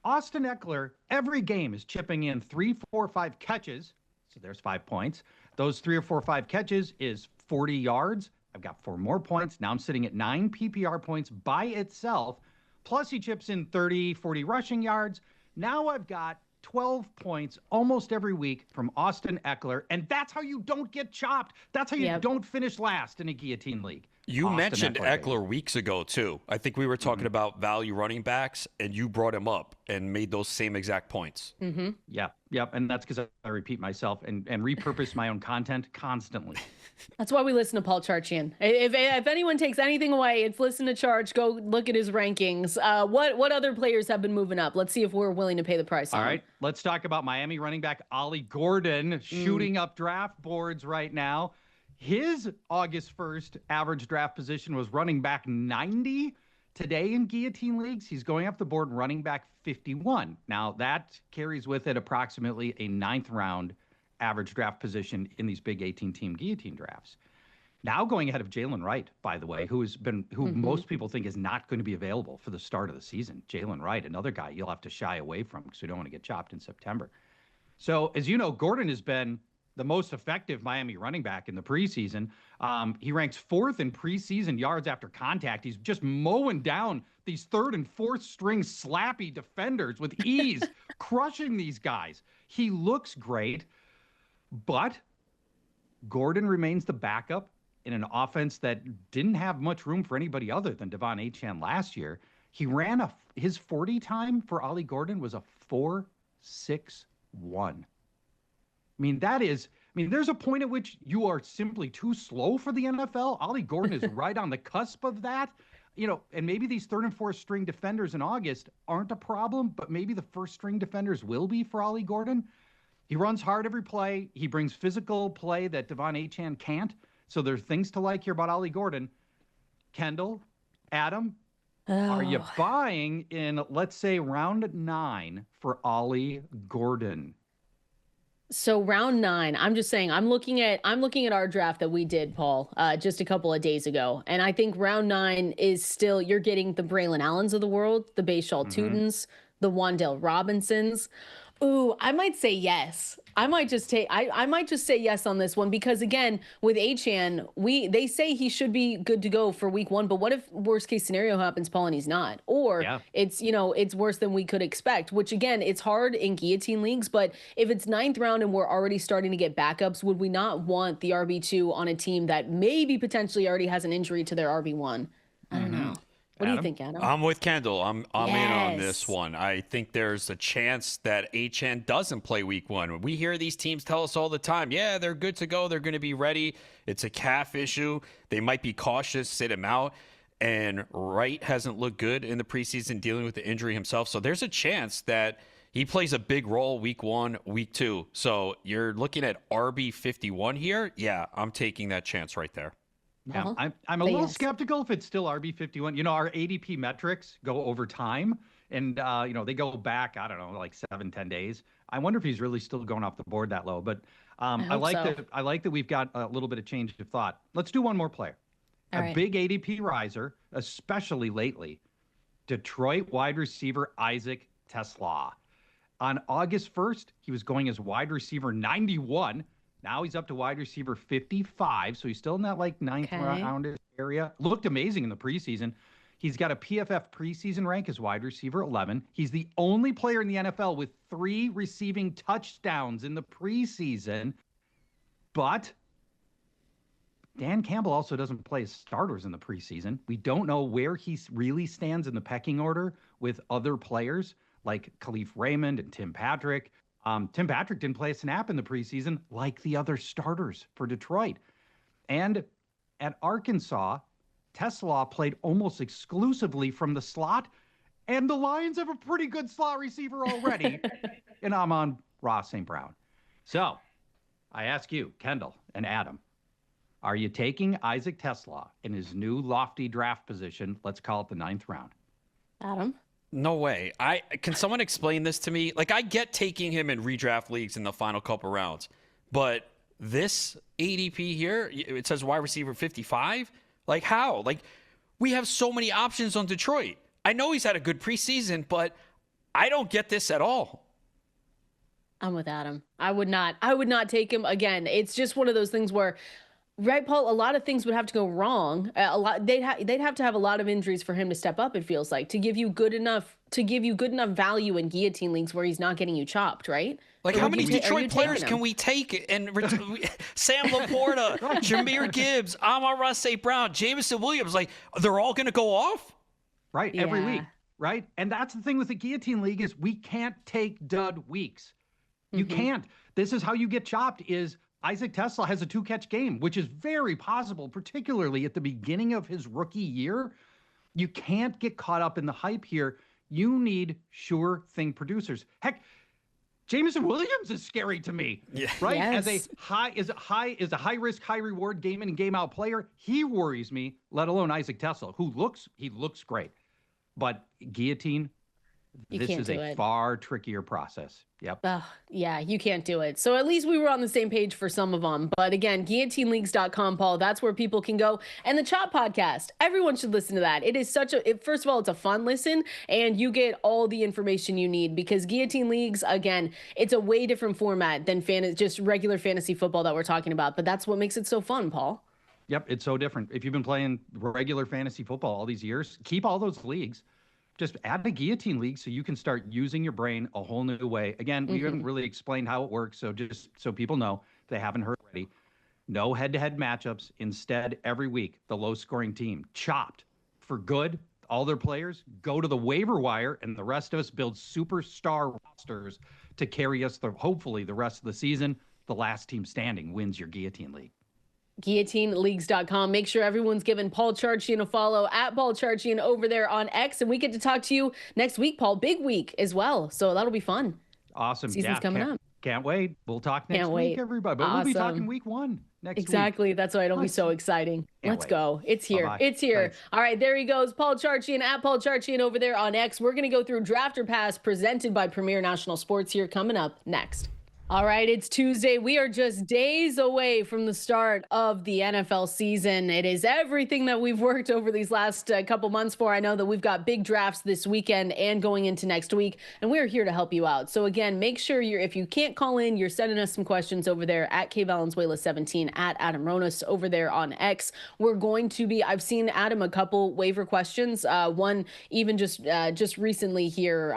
Speaker 6: Austin Ekeler, every game is chipping in 3, 4, 5 catches. So there's 5 points. Those 3 or 4, 5 catches is 40 yards. I've got 4 more points. Now I'm sitting at 9 PPR points by itself. Plus he chips in 30, 40 rushing yards. Now I've got 12 points almost every week from Austin Ekeler. And that's how you don't get chopped. That's how you don't finish last in a guillotine league.
Speaker 2: You mentioned Ekeler weeks ago, too. I think we were talking about value running backs, and you brought him up and made those same exact points.
Speaker 6: Yep. And that's because I repeat myself and repurpose my own content constantly.
Speaker 1: That's why we listen to Paul Charchian. If anyone takes anything away, it's listen to Charge. Go look at his rankings. What other players have been moving up? Let's see if we're willing to pay the price.
Speaker 6: All right. Let's talk about Miami running back Ollie Gordon shooting up draft boards right now. His August 1st average draft position was running back 90. Today in guillotine leagues, he's going up the board running back 51. Now, that carries with it approximately a 9th round average draft position in these big 18-team guillotine drafts. Now going ahead of Jaylen Wright, by the way, who most people think is not going to be available for the start of the season. Jaylen Wright, another guy you'll have to shy away from because we don't want to get chopped in September. So, as you know, Gordon has been the most effective Miami running back in the preseason. He ranks 4th in preseason yards after contact. He's just mowing down these 3rd and 4th string slappy defenders with ease, crushing these guys. He looks great, but Gordon remains the backup in an offense that didn't have much room for anybody other than Devon Achane last year. He ran his 40 time for Ollie Gordon was a 4.61. There's a point at which you are simply too slow for the NFL. Ollie Gordon is right on the cusp of that. And maybe these 3rd and 4th string defenders in August aren't a problem, but maybe the 1st string defenders will be for Ollie Gordon. He runs hard every play. He brings physical play that Devon Achane can't. So there's things to like here about Ollie Gordon. Kendall, Adam, are you buying in, let's say, round 9 for Ollie Gordon?
Speaker 1: So round 9, I'm just saying, I'm looking at our draft that we did, Paul, just a couple of days ago. And I think round 9 is still, you're getting the Braylon Allens of the world, the Bashal Tutins, the Wan'Dale Robinsons. Ooh, I might say yes. I might just say yes on this one because again, with Achane, they say he should be good to go for week 1, but what if worst case scenario happens, Paul, and he's not? Or it's, it's worse than we could expect, which again, it's hard in guillotine leagues, but if it's 9th round and we're already starting to get backups, would we not want the RB2 on a team that maybe potentially already has an injury to their RB1? I don't know. What do you think, Adam?
Speaker 2: I'm with Kendall. I'm in on this one. I think there's a chance that Achane doesn't play week 1. We hear these teams tell us all the time, yeah, they're good to go. They're going to be ready. It's a calf issue. They might be cautious, sit him out. And Wright hasn't looked good in the preseason dealing with the injury himself. So there's a chance that he plays a big role week 1, week 2. So you're looking at RB 51 here. Yeah, I'm taking that chance right there.
Speaker 6: Yeah, I'm a little skeptical if it's still RB51. Our ADP metrics go over time, and they go back, I don't know, like 7-10 days. I wonder if he's really still going off the board that low. But I like that we've got a little bit of change of thought. Let's do one more player. Big ADP riser, especially lately. Detroit wide receiver Isaac TeSlaa. On August 1st, he was going as wide receiver 91. Now he's up to wide receiver 55, so he's still in that like 9th round area. Looked amazing in the preseason. He's got a PFF preseason rank as wide receiver 11. He's the only player in the NFL with 3 receiving touchdowns in the preseason. But Dan Campbell also doesn't play as starters in the preseason. We don't know where he really stands in the pecking order with other players like Khalif Raymond and Tim Patrick. Tim Patrick didn't play a snap in the preseason like the other starters for Detroit. And at Arkansas, TeSlaa played almost exclusively from the slot, and the Lions have a pretty good slot receiver already in Amon-Ra St. Brown. So I ask you, Kendall and Adam, are you taking Isaac TeSlaa in his new lofty draft position? Let's call it the 9th round.
Speaker 1: Adam?
Speaker 2: No way. Can someone explain this to me? Like, I get taking him in redraft leagues in the final couple rounds, but this ADP here, it says wide receiver 55. Like, how? Like, we have so many options on Detroit. I know he's had a good preseason, but I don't get this at all.
Speaker 1: I'm with Adam. I would not take him again. It's just one of those things where, right, Paul, a lot of things would have to go wrong. They'd have to have a lot of injuries for him to step up, it feels like, to give you good enough value in guillotine leagues where he's not getting you chopped, right?
Speaker 2: Like, how many Detroit players can we take? And Sam Laporta, Jahmyr Gibbs, Amon-Ra St. Brown, Jameson Williams, like, they're all going to go off?
Speaker 6: Right, every week, right? And that's the thing with the guillotine league is we can't take dud weeks. You can't. This is how you get chopped is Isaac TeSlaa has a 2-catch game, which is very possible, particularly at the beginning of his rookie year. You can't get caught up in the hype here. You need sure thing producers. Heck, Jameson Williams is scary to me, right?
Speaker 1: Yes.
Speaker 6: As a high risk, high reward game in and game out player, he worries me. Let alone Isaac TeSlaa, who looks great, but guillotine. This is a far trickier process. Yep.
Speaker 1: Yeah, you can't do it. So at least we were on the same page for some of them. But again, guillotineleagues.com, Paul, that's where people can go. And the Chop podcast, everyone should listen to that. It is first of all, it's a fun listen and you get all the information you need because Guillotine Leagues, again, it's a way different format than just regular fantasy football that we're talking about. But that's what makes it so fun, Paul.
Speaker 6: Yep, it's so different. If you've been playing regular fantasy football all these years, keep all those leagues. Just add a guillotine league so you can start using your brain a whole new way. Again, we haven't really explained how it works, so just so people know, if they haven't heard already, no head-to-head matchups. Instead, every week, the low-scoring team, chopped for good, all their players, go to the waiver wire, and the rest of us build superstar rosters to carry us, hopefully, the rest of the season. The last team standing wins your guillotine league.
Speaker 1: GuillotineLeagues.com. Make sure everyone's giving Paul Charchian a follow at Paul Charchian over there on X. And we get to talk to you next week, Paul. Big week as well. So that'll be fun.
Speaker 6: Awesome.
Speaker 1: Season's coming up.
Speaker 6: Can't wait. We'll talk next week, everybody. But we'll be talking week 1 next week.
Speaker 1: Exactly. That's why it'll be so exciting. Let's go. It's here.
Speaker 6: Bye-bye.
Speaker 1: It's here.
Speaker 6: Thanks.
Speaker 1: All right. There he goes. Paul Charchian at Paul Charchian over there on X. We're going to go through Draft or Pass presented by Premier National Sports here coming up next. All right, it's Tuesday. We are just days away from the start of the NFL season. It is everything that we've worked over these last couple months for. I know that we've got big drafts this weekend and going into next week, and we're here to help you out. So again, make sure if you can't call in, you're sending us some questions over there at Valenzuela17, at Adam Ronis over there on X. I've seen Adam a couple waiver questions. One even just recently here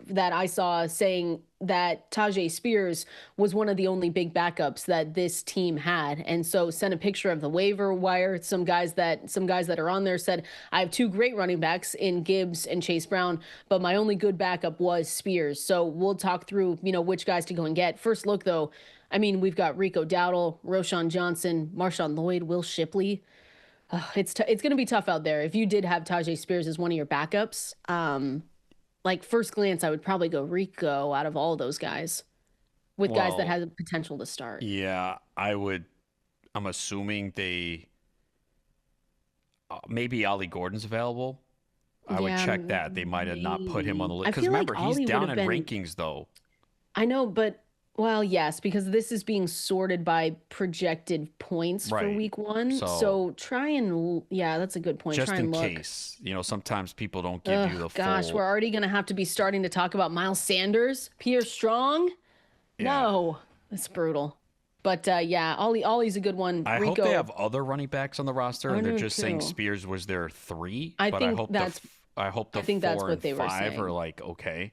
Speaker 1: that I saw saying that Tyjae Spears was one of the only big backups that this team had. And so sent a picture of the waiver wire. Some guys that are on there said, I have two great running backs in Gibbs and Chase Brown, but my only good backup was Spears. So we'll talk through, which guys to go and get. First look though, I mean, we've got Rico Dowdle, Roschon Johnson, Marshawn Lloyd, Will Shipley. It's going to be tough out there. If you did have Tyjae Spears as one of your backups, like first glance, I would probably go Rico out of all those guys with guys that have the potential to start.
Speaker 2: Yeah, I would. I'm assuming maybe Ollie Gordon's available. I would check that. They might have not put him on the list. Because remember, he's down in rankings though.
Speaker 1: I know, but well, yes, because this is being sorted by projected points for week one. So try and, that's a good point.
Speaker 2: Just
Speaker 1: try and
Speaker 2: in case, sometimes people don't give you the full.
Speaker 1: Gosh, we're already going to have to be starting to talk about Miles Sanders, Pierre Strong. Yeah. No, it's brutal. But Ollie's a good one.
Speaker 2: I hope they have other running backs on the roster, and they're just saying Spears was their 3. I hope the 4 and 5 are like okay.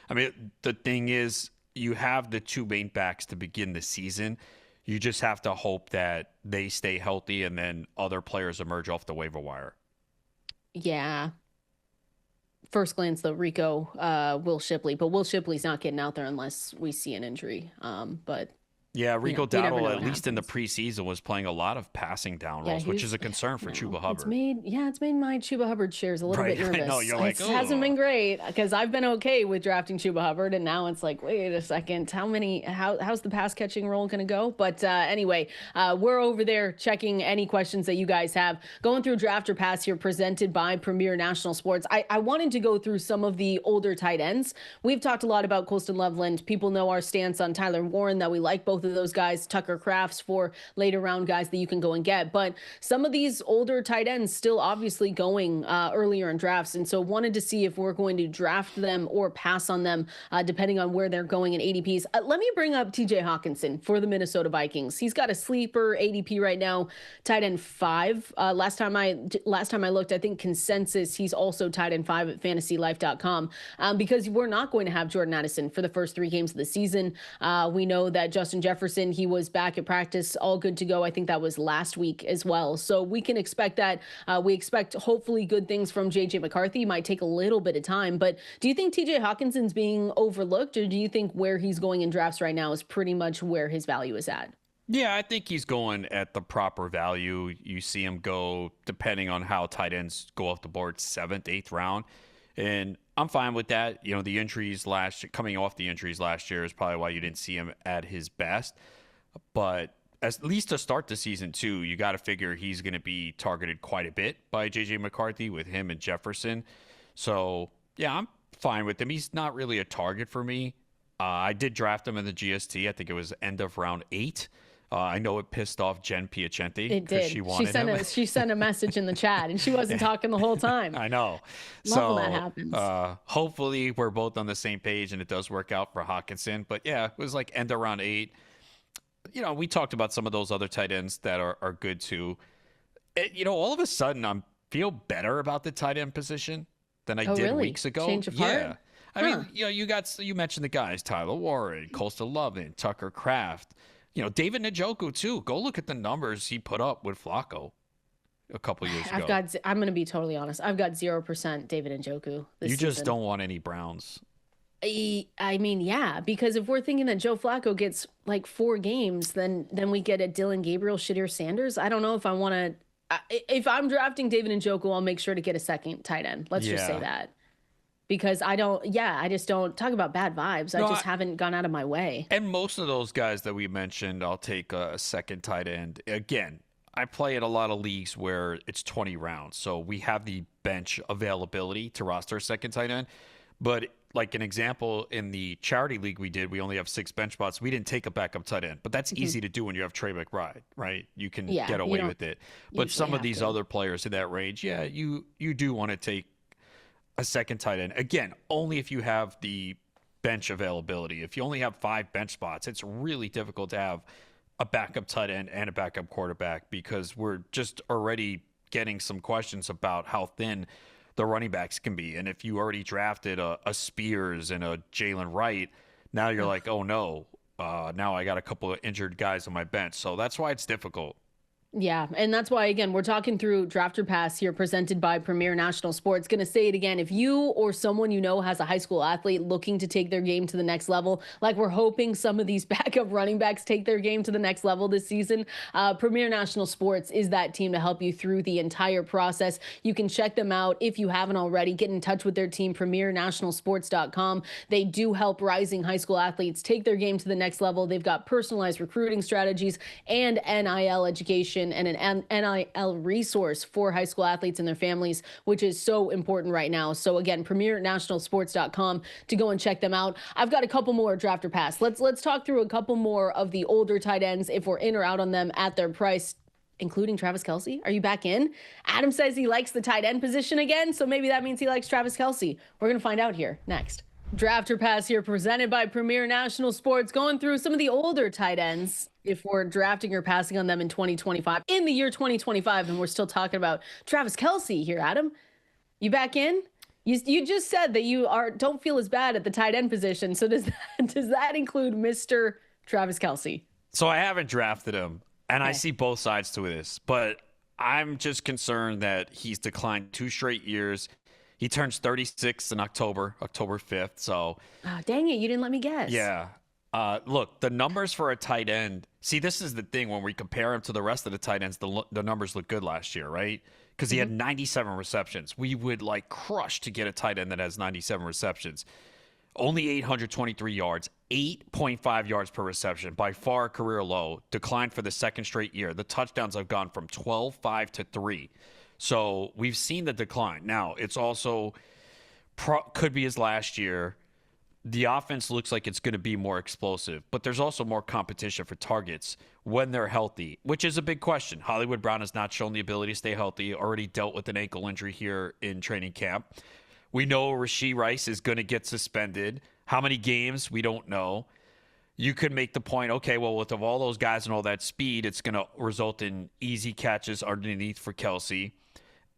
Speaker 2: I mean, the thing is, you have the two main backs to begin the season. You just have to hope that they stay healthy and then other players emerge off the waiver wire.
Speaker 1: Yeah. First glance, though, Rico, Will Shipley. But Will Shipley's not getting out there unless we see an injury. But
Speaker 2: yeah, Rico Dowdle, at least in the preseason, was playing a lot of passing down roles, which is a concern for Chuba Hubbard.
Speaker 1: It's made my Chuba Hubbard shares a little bit nervous.
Speaker 2: I know, you're like,
Speaker 1: it hasn't been great because I've been okay with drafting Chuba Hubbard, and now it's like, wait a second, how's the pass catching role going to go? But anyway, we're over there checking any questions that you guys have. Going through Draft or Pass here, presented by Premier National Sports. I wanted to go through some of the older tight ends. We've talked a lot about Colston Loveland. People know our stance on Tyler Warren, that we like both of those guys, Tucker Crafts for later round guys that you can go and get. But some of these older tight ends still obviously going earlier in drafts. And so wanted to see if we're going to draft them or pass on them depending on where they're going in ADPs. Let me bring up TJ Hockenson for the Minnesota Vikings. He's got a sleeper ADP right now, tight end 5. Last time I looked, I think consensus, he's also tight end 5 at fantasylife.com because we're not going to have Jordan Addison for the first 3 games of the season. We know that Justin Jefferson, he was back at practice, all good to go. I think that was last week as well. So we can expect that. We expect hopefully good things from JJ McCarthy. Might take a little bit of time, but do you think TJ Hawkinson's being overlooked, or do you think where he's going in drafts right now is pretty much where his value is at?
Speaker 2: Yeah, I think he's going at the proper value. You see him go, depending on how tight ends go off the board, 7th, 8th round. And I'm fine with that. The injuries coming off the injuries last year is probably why you didn't see him at his best. But at least to start the season, too, you got to figure he's going to be targeted quite a bit by J.J. McCarthy with him and Jefferson. So, yeah, I'm fine with him. He's not really a target for me. I did draft him in the GST. I think it was end of round 8. I know it pissed off Jen Piacenti.
Speaker 1: It did. She sent a message in the chat, and she wasn't talking the whole time.
Speaker 2: I know.
Speaker 1: Love when that happens.
Speaker 2: Hopefully we're both on the same page, and it does work out for Hockenson. But, yeah, it was like end of round 8. We talked about some of those other tight ends that are good, too. All of a sudden, I feel better about the tight end position than I did weeks ago.
Speaker 1: Change of heart?
Speaker 2: Yeah. I mean, you mentioned the guys, Tyler Warren, Colston Loveland, Tucker Kraft. David Njoku, too. Go look at the numbers he put up with Flacco a couple years ago.
Speaker 1: I'm going to be totally honest. I've got 0% David Njoku this season.
Speaker 2: Just don't want any Browns.
Speaker 1: I mean, yeah, because if we're thinking that Joe Flacco gets like 4 games, then we get a Dylan Gabriel, Shadir Sanders. I don't know if I want to. If I'm drafting David Njoku, I'll make sure to get a second tight end. Let's just say that. Because I just don't talk about bad vibes. I just haven't gone out of my way.
Speaker 2: And most of those guys that we mentioned, I'll take a second tight end. Again, I play in a lot of leagues where it's 20 rounds. So we have the bench availability to roster a second tight end. But like an example in the charity league we did, we only have 6 bench spots. We didn't take a backup tight end, but that's easy to do when you have Trey McBride, right? You can get away with it. But some of these other players in that range, you do want to take a second tight end. Again, only if you have the bench availability. If you only have 5 bench spots, it's really difficult to have a backup tight end and a backup quarterback, because we're just already getting some questions about how thin the running backs can be. And if you already drafted a Spears and a Jaylen Wright, now you're like, oh no, now I got a couple of injured guys on my bench. So that's why it's difficult.
Speaker 1: Yeah, and that's why, again, we're talking through Draft or Pass here, presented by Premier National Sports. Going to say it again. If you or someone you know has a high school athlete looking to take their game to the next level, like we're hoping some of these backup running backs take their game to the next level this season, Premier National Sports is that team to help you through the entire process. You can check them out if you haven't already. Get in touch with their team, premiernationalsports.com. They do help rising high school athletes take their game to the next level. They've got personalized recruiting strategies and NIL education and an NIL resource for high school athletes and their families, which is so important right now. So again, premiernationalsports.com to go and check them out. I've got a couple more Draft or Pass. Let's talk through a couple more of the older tight ends, if we're in or out on them at their price, including Travis Kelce. Are you back in? Adam says he likes the tight end position again, so maybe that means he likes Travis Kelce. We're going to find out here next. Draft or Pass here, presented by Premier National Sports, going through some of the older tight ends if we're drafting or passing on them in 2025, in the year 2025, and we're still talking about Travis Kelce here. Adam, you back in? You just said that you don't feel as bad at the tight end position, so does that include Mr. Travis Kelce?
Speaker 2: So I haven't drafted him, and I see both sides to this, but I'm just concerned that he's declined 2 straight years. He turns 36 in October 5th. So,
Speaker 1: dang it, you didn't let me guess.
Speaker 2: Yeah. Look, the numbers for a tight end. See, this is the thing. When we compare him to the rest of the tight ends, the numbers look good last year, right? Because he had 97 receptions. We would crush to get a tight end that has 97 receptions. Only 823 yards, 8.5 yards per reception, by far a career low. Declined for the second straight year. The touchdowns have gone from 12-5 to 3. So we've seen the decline. Now, it's also could be his last year. The offense looks like it's going to be more explosive, but there's also more competition for targets when they're healthy, which is a big question. Hollywood Brown has not shown the ability to stay healthy, already dealt with an ankle injury here in training camp. We know Rashee Rice is going to get suspended. How many games? We don't know. You could make the point, okay, well, with all those guys and all that speed, it's going to result in easy catches underneath for Kelce.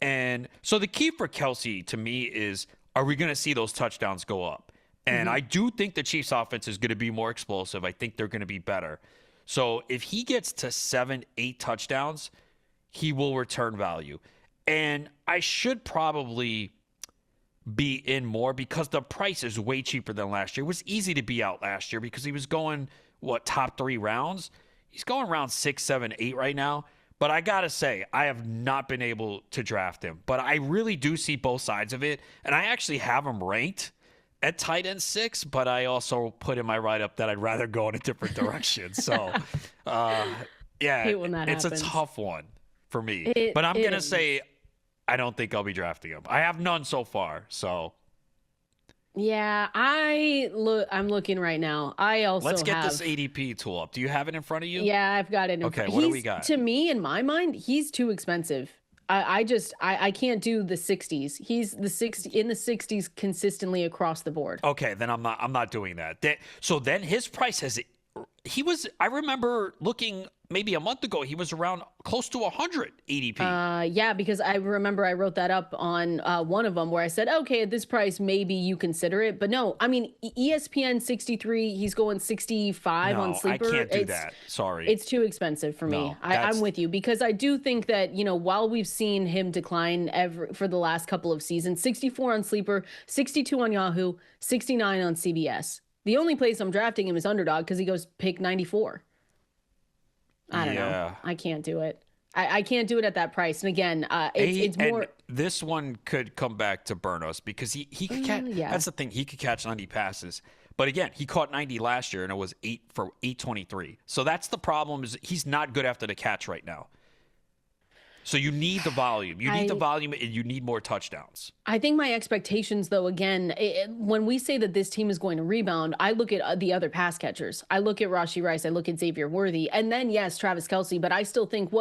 Speaker 2: And so the key for Kelce to me is, are we going to see those touchdowns go up? And I do think the Chiefs offense is going to be more explosive. I think they're going to be better. So if he gets to 7-8 touchdowns, he will return value. And I should probably be in more because the price is way cheaper than last year. It was easy to be out last year because he was going, top 3 rounds? He's going around 6, 7, 8 right now. But I got to say, I have not been able to draft him. But I really do see both sides of it. And I actually have him ranked at tight end 6, but I also put in my write-up that I'd rather go in a different direction. So, it's a tough one for me. But I'm going to say I don't think I'll be drafting him. I have none so far, so.
Speaker 1: Yeah, I'm looking right now.
Speaker 2: Let's get this ADP tool up. Do you have it in front of you?
Speaker 1: Yeah, I've got it.
Speaker 2: Okay, what do we got?
Speaker 1: To me, in my mind, he's too expensive. I can't do the 60s. He's in the 60s consistently across the board.
Speaker 2: Okay, then I'm not doing that. So then his price I remember looking maybe a month ago, he was around close to 100 ADP.
Speaker 1: Yeah, because I remember I wrote that up on one of them where I said, okay, at this price, maybe you consider it. But no, I mean, ESPN 63, he's going 65 on Sleeper.
Speaker 2: I can't do that. Sorry.
Speaker 1: It's too expensive for me. I'm with you because I do think that, while we've seen him decline for the last couple of seasons, 64 on Sleeper, 62 on Yahoo, 69 on CBS. The only place I'm drafting him is Underdog because he goes pick 94. I don't know. I can't do it. I can't do it at that price. And again, it's more.
Speaker 2: This one could come back to burn us because he could catch. That's the thing. He could catch 90 passes. But again, he caught 90 last year and it was 8 for 823. So that's the problem, is he's not good after the catch right now. So you need the volume. You need the volume, and you need more touchdowns.
Speaker 1: I think my expectations, though, again, when we say that this team is going to rebound, I look at the other pass catchers. I look at Rashee Rice. I look at Xavier Worthy. And then, yes, Travis Kelce. But I still think,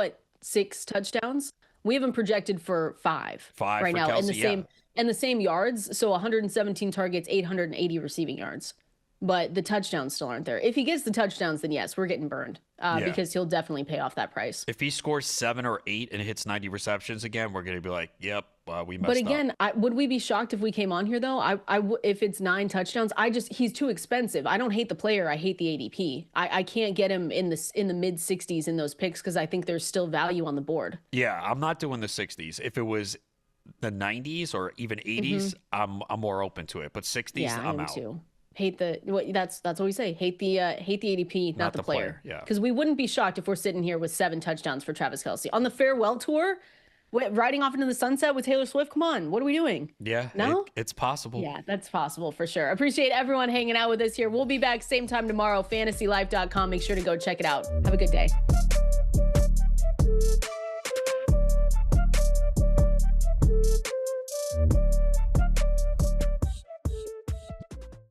Speaker 1: 6 touchdowns? We haven't projected for 5 right now.
Speaker 2: Kelce,
Speaker 1: and the same yards. So 117 targets, 880 receiving yards. But the touchdowns still aren't there. If he gets the touchdowns, then yes, we're getting burned because he'll definitely pay off that price.
Speaker 2: If he scores 7 or 8 and hits 90 receptions again, we're going to be like, yep, we messed up.
Speaker 1: But again, would we be shocked if we came on here, though? If it's 9 touchdowns, he's too expensive. I don't hate the player. I hate the ADP. I can't get him in the mid 60s in those picks because I think there's still value on the board.
Speaker 2: Yeah, I'm not doing the 60s. If it was the 90s or even 80s, I'm more open to it. But 60s, I'm out.
Speaker 1: Too. Hate that's what we say. Hate the ADP, not the player.
Speaker 2: Yeah.
Speaker 1: Because we wouldn't be shocked if we're sitting here with 7 touchdowns for Travis Kelce on the farewell tour, riding off into the sunset with Taylor Swift. Come on, what are we doing?
Speaker 2: Yeah,
Speaker 1: no,
Speaker 2: it's possible.
Speaker 1: Yeah, that's possible for sure. Appreciate everyone hanging out with us here. We'll be back same time tomorrow. FantasyLife.com. Make sure to go check it out. Have a good day.